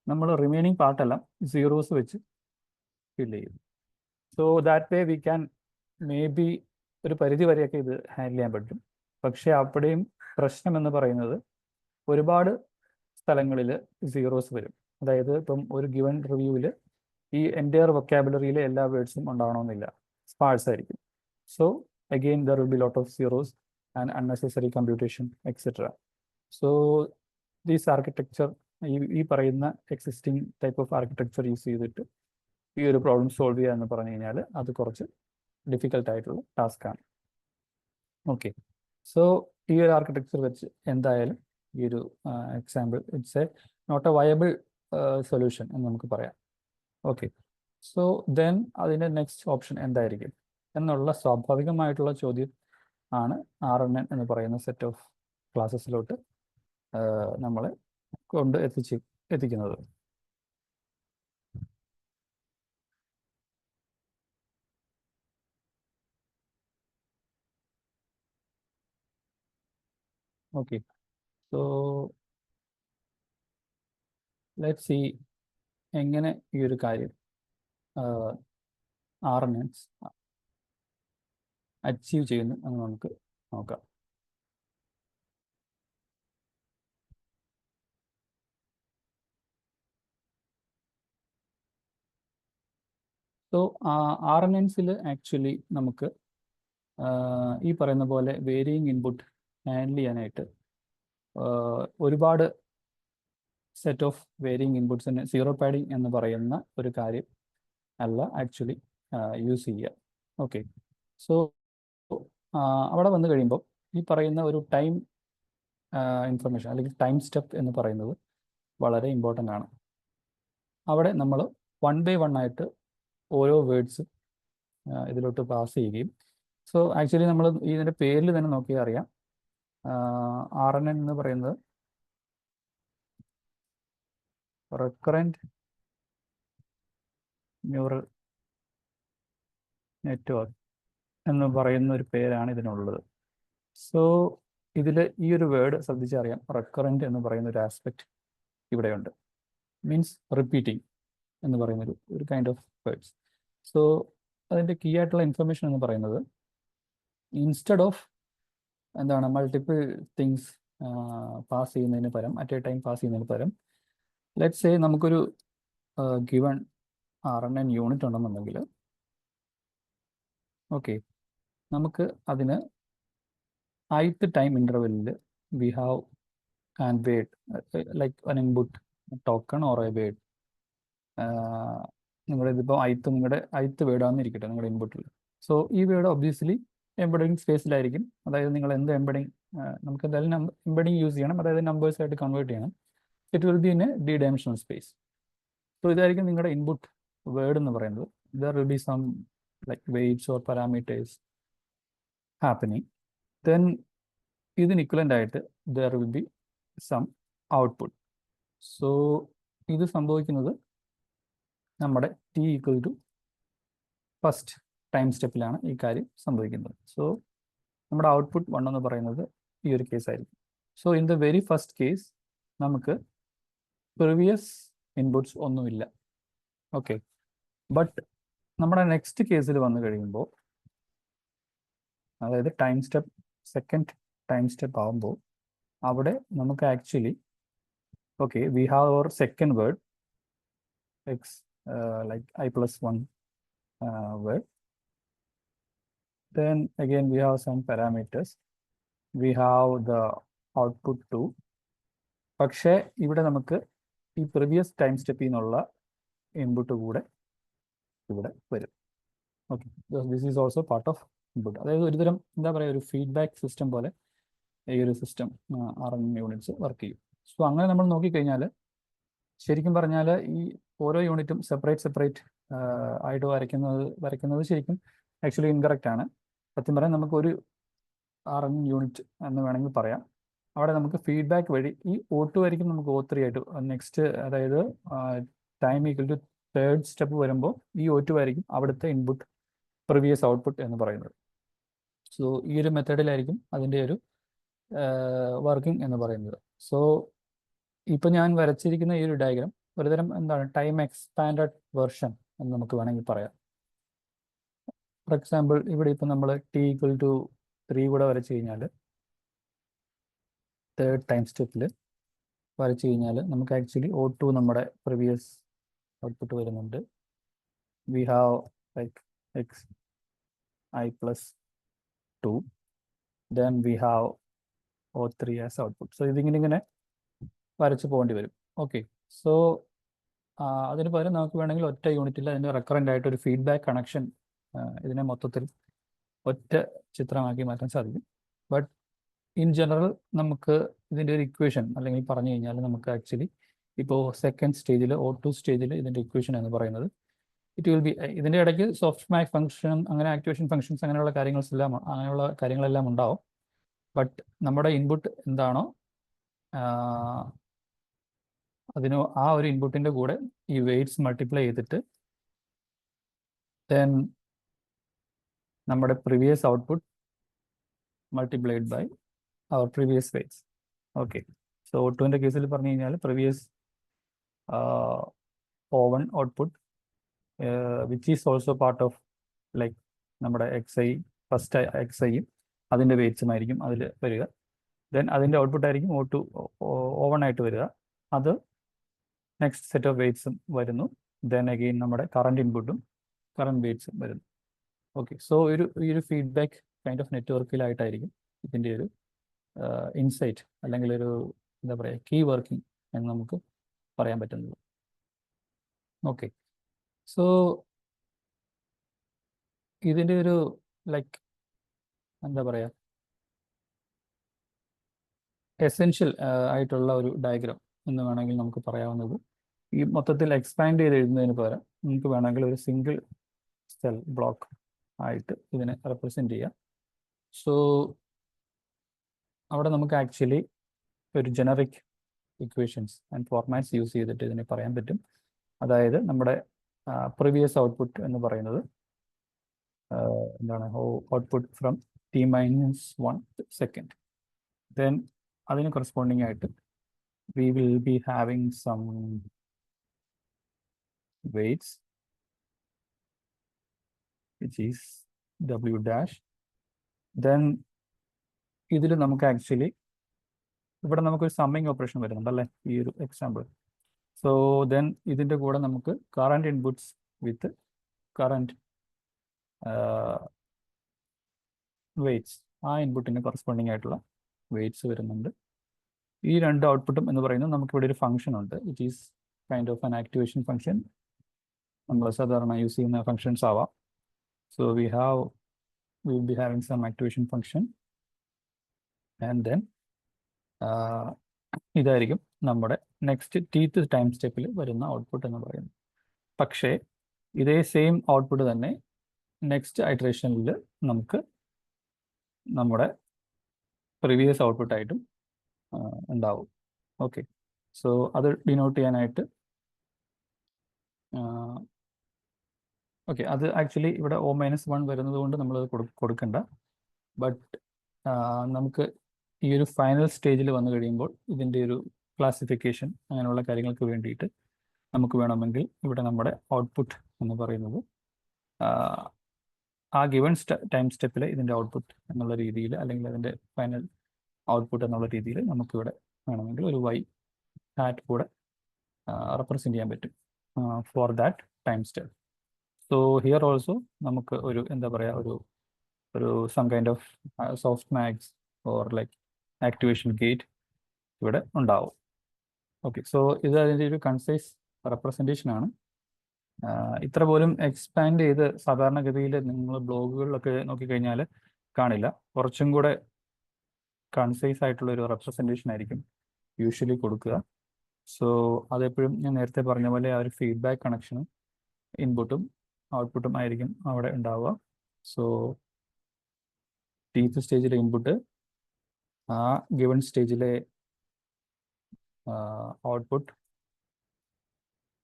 നമ്മൾ റിമൈനിങ് പാർട്ടെല്ലാം സീറോസ് വെച്ച് ഫിൽ ചെയ്യും. So that way we can may be ഒരു പരിധി വരെയൊക്കെ ഇത് ഹാൻഡിൽ ചെയ്യാൻ പറ്റും. പക്ഷേ അവിടെയും പ്രശ്നം എന്ന് പറയുന്നത് ഒരുപാട് സ്ഥലങ്ങളിൽ സീറോസ് വരും. അതായത് ഇപ്പം ഒരു ഗിവൺ റിവ്യൂവിൽ ഈ എൻറ്റയർ വൊക്കാബുലറിയിലെ എല്ലാ വേർഡ്സും ഉണ്ടാവണമെന്നില്ല, സ്പാർസ് ആയിരിക്കും. So again there will be lot of zeros and unnecessary computation etcetera. So these architecture, ഈ പറയുന്ന existing type of architecture use ചെയ്തിട്ട് ഈ ഒരു പ്രോബ്ലം സോൾവ് ചെയ്യുക എന്ന് പറഞ്ഞു കഴിഞ്ഞാൽ അത് കുറച്ച് ഡിഫിക്കൽട്ടായിട്ടുള്ള ടാസ്ക്കാണ്. ഓക്കെ, സോ ഈ ഒരു ആർക്കിടെക്ചർ വെച്ച് എന്തായാലും ഈ ഒരു example it's a not a viable solution എന്ന് നമുക്ക് പറയാം. ഓക്കെ, സോ ദെൻ അതിൻ്റെ നെക്സ്റ്റ് ഓപ്ഷൻ എന്തായിരിക്കും എന്നുള്ള സ്വാഭാവികമായിട്ടുള്ള ചോദ്യം ആണ് RNN എന്ന് പറയുന്ന സെറ്റ് ഓഫ് ക്ലാസ്സസിലോട്ട് നമ്മളെ കൊണ്ട് എത്തിക്കുന്നത്. ഓക്കെ, സോ ലെറ്റ്സ് സീ എങ്ങനെ ഈ ഒരു കാര്യം RNNs അച്ചീവ് ചെയ്യുന്നു എന്ന് നമുക്ക് നോക്കാം. സോ RNNസിൽ ആക്ച്വലി നമുക്ക് ഈ പറയുന്ന പോലെ വേരിയിങ് ഇൻപുട്ട് ഹാൻഡിൽ ചെയ്യാനായിട്ട് ഒരുപാട് സെറ്റ് ഓഫ് വേരിയിങ് ഇൻപുട്സിന് സീറോ പാഡിങ് എന്ന് പറയുന്ന ഒരു കാര്യം അല്ല ആക്ച്വലി യൂസ് ചെയ്യുക. ഓക്കെ, സോ അവിടെ വന്നു കഴിയുമ്പോൾ ഈ പറയുന്ന ഒരു ടൈം ഇൻഫർമേഷൻ അല്ലെങ്കിൽ ടൈം സ്റ്റെപ്പ് എന്ന് പറയുന്നത് വളരെ ഇമ്പോർട്ടൻ്റ് ആണ്. അവിടെ നമ്മൾ 1 by 1 ആയിട്ട് ഓരോ വേർഡ്സും ഇതിലോട്ട് പാസ് ചെയ്യുകയും, സോ ആക്ച്വലി നമ്മൾ ഇതിൻ്റെ പേരിൽ തന്നെ നോക്കിയാൽ അറിയാം, RNN എന്ന് പറയുന്നത് റിക്കറൻറ്റ് ന്യൂറൽ നെറ്റ്വർക്ക് എന്ന് പറയുന്ന ഒരു പേരാണ് ഇതിനുള്ളത്. സോ ഇതിൽ ഈ ഒരു വേർഡ് ശ്രദ്ധിച്ചറിയാം, റിക്കറൻറ്റ് എന്ന് പറയുന്ന ഒരു ആസ്പെക്റ്റ് ഇവിടെയുണ്ട്. മീൻസ് റിപ്പീറ്റിംഗ് എന്ന് പറയുന്ന ഒരു കൈൻഡ് ഓഫ് വേർഡ്സ്. സോ അതിൻ്റെ കീ ആയിട്ടുള്ള ഇൻഫർമേഷൻ എന്ന് പറയുന്നത് ഇൻസ്റ്റെഡ് ഓഫ് എന്താണ് മൾട്ടിപ്പിൾ തിങ്സ് പാസ് ചെയ്യുന്നതിന് പകരം, അറ്റ് എ ടൈം പാസ് ചെയ്യുന്നതിന് പകരം, ലെറ്റ്സ് സേ നമുക്കൊരു ഗിവൺ RNN യൂണിറ്റ് ഉണ്ടെന്നുണ്ടെങ്കിൽ, ഓക്കെ, നമുക്ക് അതിന് ith ടൈം ഇൻ്റർവെല്ലിൽ we have and word like an input token or a word. നിങ്ങളിതിപ്പോൾ നിങ്ങളുടെ ith വേർഡാണെന്നിരിക്കട്ടെ നിങ്ങളുടെ ഇൻപുട്ടിൽ. സോ ഈ വേർഡ് ഒബ്വിയസ്ലി എംബഡിങ് സ്പേസിലായിരിക്കും. അതായത് നിങ്ങൾ എന്ത് എംബഡിങ് നമുക്ക് എന്തായാലും എംബഡിങ് യൂസ് ചെയ്യണം, അതായത് നമ്പേഴ്സ് ആയിട്ട് കൺവേർട്ട് ചെയ്യണം. It will be in a D-dimensional space. So ഇതായിരിക്കും നിങ്ങളുടെ ഇൻപുട്ട് വേർഡ് എന്ന് പറയുന്നത്. There will be some like weights or parameters happening. Then ഇതിന് ഇക്വലൻ്റ് ആയിട്ട് there will be some output. So ഇത് സംഭവിക്കുന്നത് നമ്മുടെ t equal to first time സ്റ്റെപ്പിലാണ് ഈ കാര്യം സംഭവിക്കുന്നത്. സോ നമ്മുടെ ഔട്ട്പുട്ട് 1 എന്ന് പറയുന്നത് ഈ ഒരു കേസ് ആയിരിക്കും. So in the very first case നമുക്ക് പ്രീവിയസ് ഇൻപുട്സ് ഒന്നുമില്ല. ഓക്കെ, ബട്ട് നമ്മുടെ നെക്സ്റ്റ് കേസിൽ വന്നു കഴിയുമ്പോൾ, അതായത് time step second time step ആകുമ്പോൾ, അവിടെ നമുക്ക് actually okay, we have our second word x like i+1 word. Then again we have some parameters. We have the output 2. പക്ഷേ ഇവിടെ നമുക്ക് ഈ പ്രീവിയസ് ടൈം സ്റ്റെപ്പിൽ നിന്നുള്ള ഇൻപുട്ട് കൂടെ ഇവിടെ വരും. Okay, this is also part of input. അതായത് ഒരുതരം എന്താ പറയുക, ഒരു ഫീഡ്ബാക്ക് സിസ്റ്റം പോലെ ഈ ഒരു സിസ്റ്റം RN യൂണിറ്റ്സ് വർക്ക് ചെയ്യും. സോ അങ്ങനെ നമ്മൾ നോക്കിക്കഴിഞ്ഞാൽ ശരിക്കും പറഞ്ഞാൽ ഈ ഓരോ യൂണിറ്റും സെപ്പറേറ്റ് ആയിട്ട് വരയ്ക്കുന്നത് ശരിക്കും ആക്ച്വലി ഇൻകറക്റ്റ് ആണ്. സത്യം പറയാൻ നമുക്കൊരു RN യൂണിറ്റ് എന്ന് വേണമെങ്കിൽ പറയാം. അവിടെ നമുക്ക് ഫീഡ്ബാക്ക് വഴി ഈ O2 ആയിരിക്കും നമുക്ക് O3 ആയിട്ട് നെക്സ്റ്റ്, അതായത് time equal to third step വരുമ്പോൾ ഈ O2 ആയിരിക്കും അവിടുത്തെ ഇൻപുട്ട് പ്രീവിയസ് ഔട്ട്പുട്ട് എന്ന് പറയുന്നത്. സോ ഈ ഒരു മെത്തേഡിലായിരിക്കും അതിൻ്റെ ഒരു വർക്കിംഗ് എന്ന് പറയുന്നത്. സോ ഇപ്പം ഞാൻ വരച്ചിരിക്കുന്ന ഈ ഒരു ഡയഗ്രാം ഒരുതരം എന്താണ് ടൈം എക്സ്പാൻഡഡ് വേർഷൻ എന്ന് നമുക്ക് വേണമെങ്കിൽ പറയാം. ഫോർ എക്സാമ്പിൾ ഇവിടെ ഇപ്പം നമ്മൾ t ഈക്വൽ ടു 3 കൂടെ വരച്ചു കഴിഞ്ഞാൽ, തേർഡ് ടൈം സ്റ്റെപ്പിൽ വരച്ചു കഴിഞ്ഞാൽ നമുക്ക് ആക്ച്വലി O2 നമ്മുടെ പ്രീവിയസ് ഔട്ട്പുട്ട് വരുന്നുണ്ട്. We have like x i+2, then we have O3 as output. So ഇതിങ്ങനെ വരച്ച് പോകേണ്ടി വരും. ഓക്കെ, സോ അതിന് പകരം നമുക്ക് വേണമെങ്കിൽ ഒറ്റ യൂണിറ്റിൽ അതിന് റെക്കറൻ്റ് ആയിട്ട് ഒരു ഫീഡ്ബാക്ക് കണക്ഷൻ ഇതിനെ മൊത്തത്തിൽ ഒറ്റ ചിത്രമാക്കി മാറ്റാൻ സാധിക്കും. ബട്ട് ഇൻ ജനറൽ നമുക്ക് ഇതിൻ്റെ ഒരു ഇക്വേഷൻ അല്ലെങ്കിൽ പറഞ്ഞു കഴിഞ്ഞാൽ നമുക്ക് ആക്ച്വലി ഇപ്പോൾ സെക്കൻഡ് സ്റ്റേജിൽ O2 സ്റ്റേജിൽ ഇതിൻ്റെ ഇക്വേഷൻ എന്ന് പറയുന്നത് ഇറ്റ് വിൽ ബി, ഇതിൻ്റെ ഇടയ്ക്ക് സോഫ്റ്റ് മാക് ഫംഗ്ഷൻ അങ്ങനെ ആക്ടിവേഷൻ ഫംഗ്ഷൻസ് അങ്ങനെയുള്ള കാര്യങ്ങളെല്ലാം ഉണ്ടാവും. ബട്ട് നമ്മുടെ ഇൻപുട്ട് എന്താണോ അതിന് ആ ഒരു ഇൻപുട്ടിൻ്റെ കൂടെ ഈ വെയ്റ്റ്സ് മൾട്ടിപ്ലൈ ചെയ്തിട്ട് ദെൻ നമ്മുടെ previous output multiplied by our previous weights. Okay, so O2ൻ്റെ കേസിൽ പറഞ്ഞു കഴിഞ്ഞാൽ previous O1 output which is also part of like നമ്മുടെ ഫസ്റ്റ് XI അതിൻ്റെ വെയ്റ്റ്സുമായിരിക്കും അതിൽ വരിക. ദെൻ അതിൻ്റെ ഔട്ട്പുട്ട് ആയിരിക്കും O1 ആയിട്ട് വരിക. അത് നെക്സ്റ്റ് സെറ്റ് ഓഫ് വെയ്റ്റ്സും വരുന്നു. ദെൻ അഗെയിൻ നമ്മുടെ കറണ്ട് ഇൻപുട്ടും കറണ്ട് വെയ്റ്റ്സും വരുന്നു. ഓക്കെ, സോ ഈ ഒരു ഫീഡ്ബാക്ക് കൈൻഡ് ഓഫ് നെറ്റ്വർക്കിലായിട്ടായിരിക്കും ഇതിൻ്റെ ഒരു ഇൻസൈറ്റ് അല്ലെങ്കിൽ ഒരു എന്താ പറയുക കീ വർക്കിംഗ് എന്ന് നമുക്ക് പറയാൻ പറ്റുന്നത്. ഓക്കെ, സോ ഇതിൻ്റെ ഒരു ലൈക്ക് എന്താ പറയുക എസെൻഷ്യൽ ആയിട്ടുള്ള ഒരു ഡയഗ്രാം എന്ന് വേണമെങ്കിൽ നമുക്ക് പറയാവുന്നത്, ഈ മൊത്തത്തിൽ എക്സ്പാൻഡ് ചെയ്ത് എഴുതുന്നതിന് പകരം നമുക്ക് വേണമെങ്കിൽ ഒരു സിംഗിൾ സെൽ ബ്ലോക്ക് ആയിട്ട് ഇതിനെ റെപ്രസെൻറ്റ് ചെയ്യാം. സോ അവിടെ നമുക്ക് ആക്ച്വലി ഒരു generic equations and formats use ചെയ്തിട്ട് ഇതിനെ പറയാൻ പറ്റും. അതായത് നമ്മുടെ പ്രീവിയസ് ഔട്ട്പുട്ട് എന്ന് പറയുന്നത് എന്താണ്, output from t-1 second. Then അതിന് കറസ്പോണ്ടിങ് ആയിട്ട് we will be having some weights which is W dash. Then ഇതിൽ നമുക്ക് ആക്ച്വലി ഇവിടെ നമുക്കൊരു സമ്മിങ് ഓപ്പറേഷൻ വരുന്നുണ്ട് അല്ലേ ഈ ഒരു എക്സാമ്പിൾ. സോ ദെൻ ഇതിൻ്റെ കൂടെ നമുക്ക് കറണ്ട് ഇൻപുട്സ് വിത്ത് കറണ്ട് വെയ്റ്റ്സ്, ആ ഇൻപുട്ടിന് കറസ്പോണ്ടിങ് ആയിട്ടുള്ള വെയ്റ്റ്സ് വരുന്നുണ്ട്. ഈ രണ്ട് ഔട്ട്പുട്ടും എന്ന് പറയുന്നത് നമുക്കിവിടെ ഒരു ഫംഗ്ഷൻ ഉണ്ട് it is kind of an activation function. നമ്മൾ സാധാരണ യൂസ് ചെയ്യുന്ന ഫംഗ്ഷൻസ് ആവാം. So we will be having some activation function and then ഇതായിരിക്കും നമ്മുടെ നെക്സ്റ്റ് ടീത്ത് ടൈം സ്റ്റെപ്പിൽ വരുന്ന ഔട്ട്പുട്ട് എന്ന് പറയുന്നത്. പക്ഷേ ഇതേ സെയിം ഔട്ട്പുട്ട് തന്നെ നെക്സ്റ്റ് ഐറ്ററേഷനിൽ നമുക്ക് നമ്മുടെ പ്രീവിയസ് ഔട്ട്പുട്ടായിട്ടും ഉണ്ടാവും. ഓക്കെ, സോ അത് ഡിനോട്ട് ചെയ്യാനായിട്ട് ഓക്കെ, അത് ആക്ച്വലി ഇവിടെ O-1 വരുന്നത് കൊണ്ട് നമ്മളത് കൊടുക്കണ്ട. ബട്ട് നമുക്ക് ഈ ഒരു ഫൈനൽ സ്റ്റേജിൽ വന്നു കഴിയുമ്പോൾ ഇതിൻ്റെ ഒരു ക്ലാസിഫിക്കേഷൻ അങ്ങനെയുള്ള കാര്യങ്ങൾക്ക് വേണ്ടിയിട്ട് നമുക്ക് വേണമെങ്കിൽ ഇവിടെ നമ്മുടെ ഔട്ട്പുട്ട് എന്ന് പറയുന്നത് ആ ഗിവൺ ടൈം സ്റ്റെപ്പിൽ ഇതിൻ്റെ ഔട്ട്പുട്ട് എന്നുള്ള രീതിയിൽ, അല്ലെങ്കിൽ അതിൻ്റെ ഫൈനൽ ഔട്ട്പുട്ട് എന്നുള്ള രീതിയിൽ നമുക്കിവിടെ വേണമെങ്കിൽ ഒരു Y ഹാറ്റ് കൂടെ റെപ്രസെൻറ്റ് ചെയ്യാൻ പറ്റും for that time step. So here also നമുക്ക് ഒരു എന്താ പറയുക, ഒരു some kind of softmax or like activation gate ഇവിടെ ഉണ്ടാവും. ഓക്കെ, സോ ഇത് അതിൻ്റെ ഒരു കൺസൈസ് റെപ്രസെൻറ്റേഷൻ ആണ്. ഇത്ര പോലും എക്സ്പാൻഡ് ചെയ്ത് സാധാരണഗതിയിൽ നിങ്ങൾ ബ്ലോഗുകളിലൊക്കെ നോക്കിക്കഴിഞ്ഞാൽ കാണില്ല. കുറച്ചും കൂടെ കൺസൈസ് ആയിട്ടുള്ള ഒരു റെപ്രസെൻറ്റേഷൻ ആയിരിക്കും യൂഷ്വലി കൊടുക്കുക. സോ അതെപ്പോഴും ഞാൻ നേരത്തെ പറഞ്ഞ പോലെ ആ ഒരു ഫീഡ്ബാക്ക് കണക്ഷനും ഇൻപുട്ടും ഔട്ട്പുട്ടും ആയിരിക്കും അവിടെ ഉണ്ടാവുക. സോ ടീത്ത് സ്റ്റേജിലെ ഇൻപുട്ട്, ആ ഗിവൺ സ്റ്റേജിലെ ഔട്ട്പുട്ട്,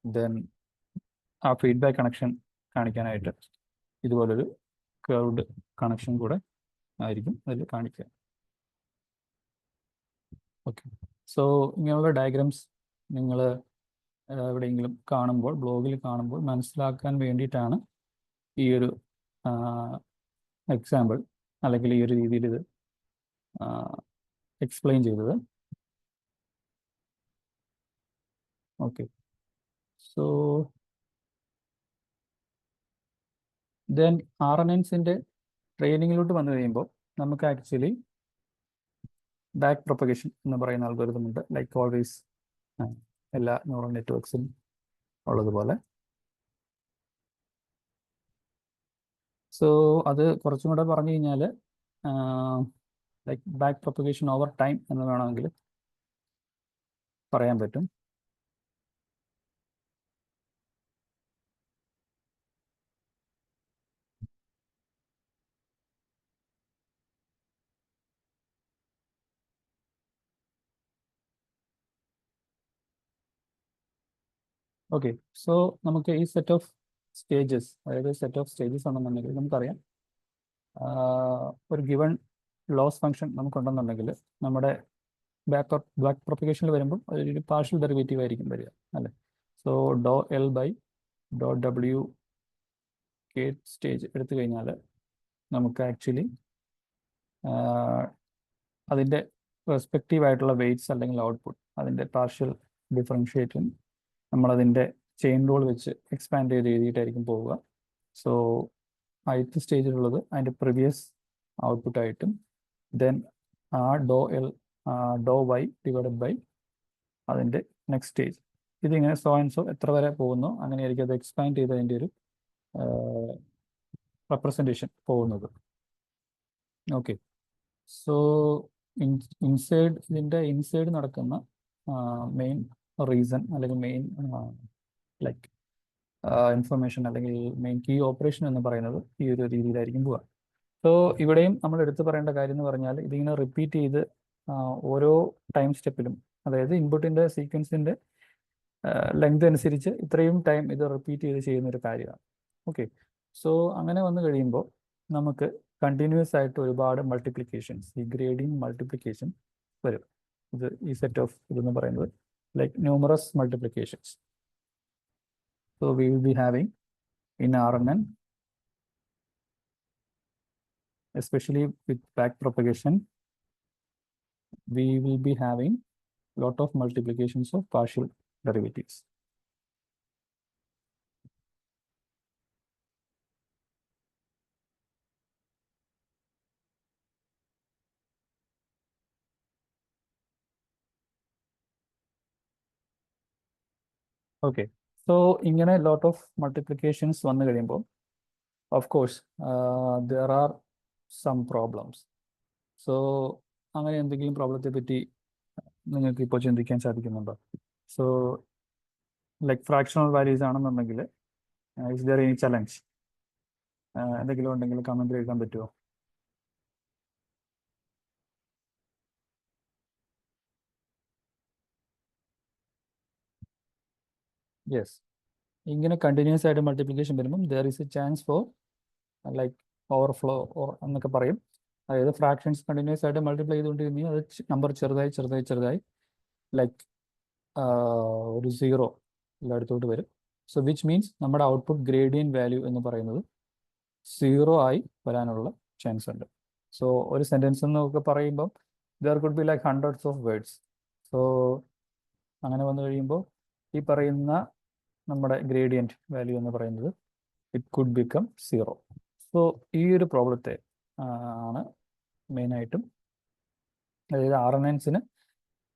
ദെൻ ആ ഫീഡ്ബാക്ക് കണക്ഷൻ കാണിക്കാനായിട്ട് ഇതുപോലൊരു കർവ്ഡ് കണക്ഷൻ കൂടെ ആയിരിക്കും അതിൽ കാണിക്കുക. ഓക്കെ, സോ ഇങ്ങനെയുള്ള ഡയഗ്രാംസ് നിങ്ങൾ എവിടെയെങ്കിലും കാണുമ്പോൾ, ബ്ലോഗിൽ കാണുമ്പോൾ മനസ്സിലാക്കാൻ വേണ്ടിയിട്ടാണ് ഈ ഒരു എക്സാമ്പിൾ അല്ലെങ്കിൽ ഈ ഒരു രീതിയിൽ ഇത് എക്സ്പ്ലെയിൻ ചെയ്തത്. ഓക്കെ, സോ ദെൻ RNNസിൻ്റെ ട്രെയിനിങ്ങിലോട്ട് വന്നു കഴിയുമ്പോൾ നമുക്ക് ആക്ച്വലി ബാക്ക് പ്രൊപ്പഗേഷൻ എന്ന് പറയുന്ന അൽഗോരിതം ഉണ്ട്, ലൈക്ക് ഓൾവേസ് എല്ലാ ന്യൂറൽ നെറ്റ്വർക്സിലും ഉള്ളതുപോലെ. സോ അത് കുറച്ചും കൂടെ പറഞ്ഞു കഴിഞ്ഞാൽ like back propagation over time എന്ന് വേണമെങ്കിൽ പറയാൻ പറ്റും. ഓക്കെ, സോ നമുക്ക് ഈ സെറ്റ് ഓഫ് സ്റ്റേജസ്, അതായത് സെറ്റ് ഓഫ് സ്റ്റേജസ് ആണെന്നുണ്ടെങ്കിൽ നമുക്കറിയാം ഒരു ഗിവൺ ലോസ് ഫംഗ്ഷൻ നമുക്കുണ്ടെന്നുണ്ടെങ്കിൽ നമ്മുടെ ബാക്ക് പ്രൊപ്പഗേഷനിൽ വരുമ്പോൾ അതൊരു പാർഷ്യൽ ഡെറിവേറ്റീവ് ആയിരിക്കും വരിക, അല്ലേ? സോ $L/$W കേറ്റ് സ്റ്റേജ് എടുത്തു കഴിഞ്ഞാൽ നമുക്ക് ആക്ച്വലി അതിൻ്റെ റെസ്പെക്റ്റീവ് ആയിട്ടുള്ള വെയ്റ്റ്സ് അല്ലെങ്കിൽ ഔട്ട്പുട്ട്, അതിൻ്റെ പാർഷ്യൽ ഡിഫറൻഷ്യേറ്റും നമ്മളതിൻ്റെ ചെയിൻ റൂൾ വെച്ച് എക്സ്പാൻഡ് ചെയ്ത് എഴുതിയിട്ടായിരിക്കും പോവുക. സോ ith സ്റ്റേജിലുള്ളത് അതിൻ്റെ പ്രീവിയസ് ഔട്ട്പുട്ടായിട്ടും, ദെൻ ആ $Y ഡിവൈഡഡ് ബൈ അതിൻ്റെ നെക്സ്റ്റ് സ്റ്റേജ്, ഇതിങ്ങനെ സോ ആൻഡ് സോ എത്ര വരെ പോകുന്നു അങ്ങനെയായിരിക്കും അത് എക്സ്പാൻഡ് ചെയ്ത് അതിൻ്റെ ഒരു റെപ്രസെൻറ്റേഷൻ പോകുന്നത്. ഓക്കെ, സോ ഇതിൻ്റെ ഇൻസൈഡ് നടക്കുന്ന മെയിൻ റീസൺ അല്ലെങ്കിൽ മെയിൻ ലൈക്ക് ഇൻഫർമേഷൻ അല്ലെങ്കിൽ മെയിൻ കീ ഓപ്പറേഷൻ എന്ന് പറയുന്നത് ഈ ഒരു രീതിയിലായിരിക്കും പോവുക. സോ ഇവിടെയും നമ്മൾ എടുത്തു പറയേണ്ട കാര്യം എന്ന് പറഞ്ഞാൽ ഇതിങ്ങനെ റിപ്പീറ്റ് ചെയ്ത് ഓരോ ടൈം സ്റ്റെപ്പിലും, അതായത് ഇൻപുട്ടിൻ്റെ സീക്വൻസിൻ്റെ ലെങ്ത് അനുസരിച്ച് ഇത്രയും ടൈം ഇത് റിപ്പീറ്റ് ചെയ്ത് ചെയ്യുന്ന ഒരു കാര്യമാണ്. ഓക്കെ, സോ അങ്ങനെ വന്നു കഴിയുമ്പോൾ നമുക്ക് കണ്ടിന്യൂസ് ആയിട്ട് ഒരുപാട് മൾട്ടിപ്ലിക്കേഷൻസ്, ഈ ഗ്രേഡിയന്റ് മൾട്ടിപ്ലിക്കേഷൻ വരും. ഇത് ഈ സെറ്റ് ഓഫ് ഇതെന്ന് പറയുന്നത് like numerous multiplications. So we will be having in RNN, especially with back propagation, we will be having lot of multiplications of partial derivatives. Okay, so ഇങ്ങനെ lot of multiplications വന്നു കഴിയുമ്പോൾ of course there are some problems. So അങ്ങനെ എന്തെങ്കിലും പ്രോബ്ലത്തെ പറ്റി നിങ്ങൾക്ക് ഇപ്പോൾ ചിന്തിക്കാൻ സാധിക്കുന്നുണ്ടോ? സോ ലൈക്ക് ഫ്രാക്ഷണൽ വാല്യൂസ് ആണെന്നുണ്ടെങ്കിൽ ഇസ് ദർ എനി ചലഞ്ച്? എന്തെങ്കിലും ഉണ്ടെങ്കിൽ കമൻറ്റിൽ എഴുതാൻ പറ്റുമോ? യെസ്, ഇങ്ങനെ കണ്ടിന്യൂസ് ആയിട്ട് മൾട്ടിപ്ലിക്കേഷൻ വരുമ്പം there is A chance for like overflow or എന്നൊക്കെ പറയും. അതായത് ഫ്രാക്ഷൻസ് കണ്ടിന്യൂസ് ആയിട്ട് മൾട്ടിപ്ലൈ ചെയ്തുകൊണ്ടിരുന്നെങ്കിൽ അത് നമ്പർ ചെറുതായി ലൈക്ക് ഒരു സീറോ എല്ലായിടത്തോട്ട് വരും. സോ വിച്ച് മീൻസ് നമ്മുടെ ഔട്ട്പുട്ട് ഗ്രേഡിയൻ വാല്യൂ എന്ന് പറയുന്നത് സീറോ ആയി വരാനുള്ള ചാൻസ് ഉണ്ട്. സോ ഒരു സെൻറ്റൻസ് എന്നൊക്കെ പറയുമ്പം there could be like hundreds of words. So അങ്ങനെ വന്നു കഴിയുമ്പോൾ ഈ പറയുന്ന നമ്മുടെ ഗ്രേഡിയൻറ്റ് വാല്യൂ എന്ന് പറയുന്നത് it could become zero. So ഈ ഒരു പ്രോബ്ലത്തെ ആണ് മെയിനായിട്ടും, അതായത് RNNസിന്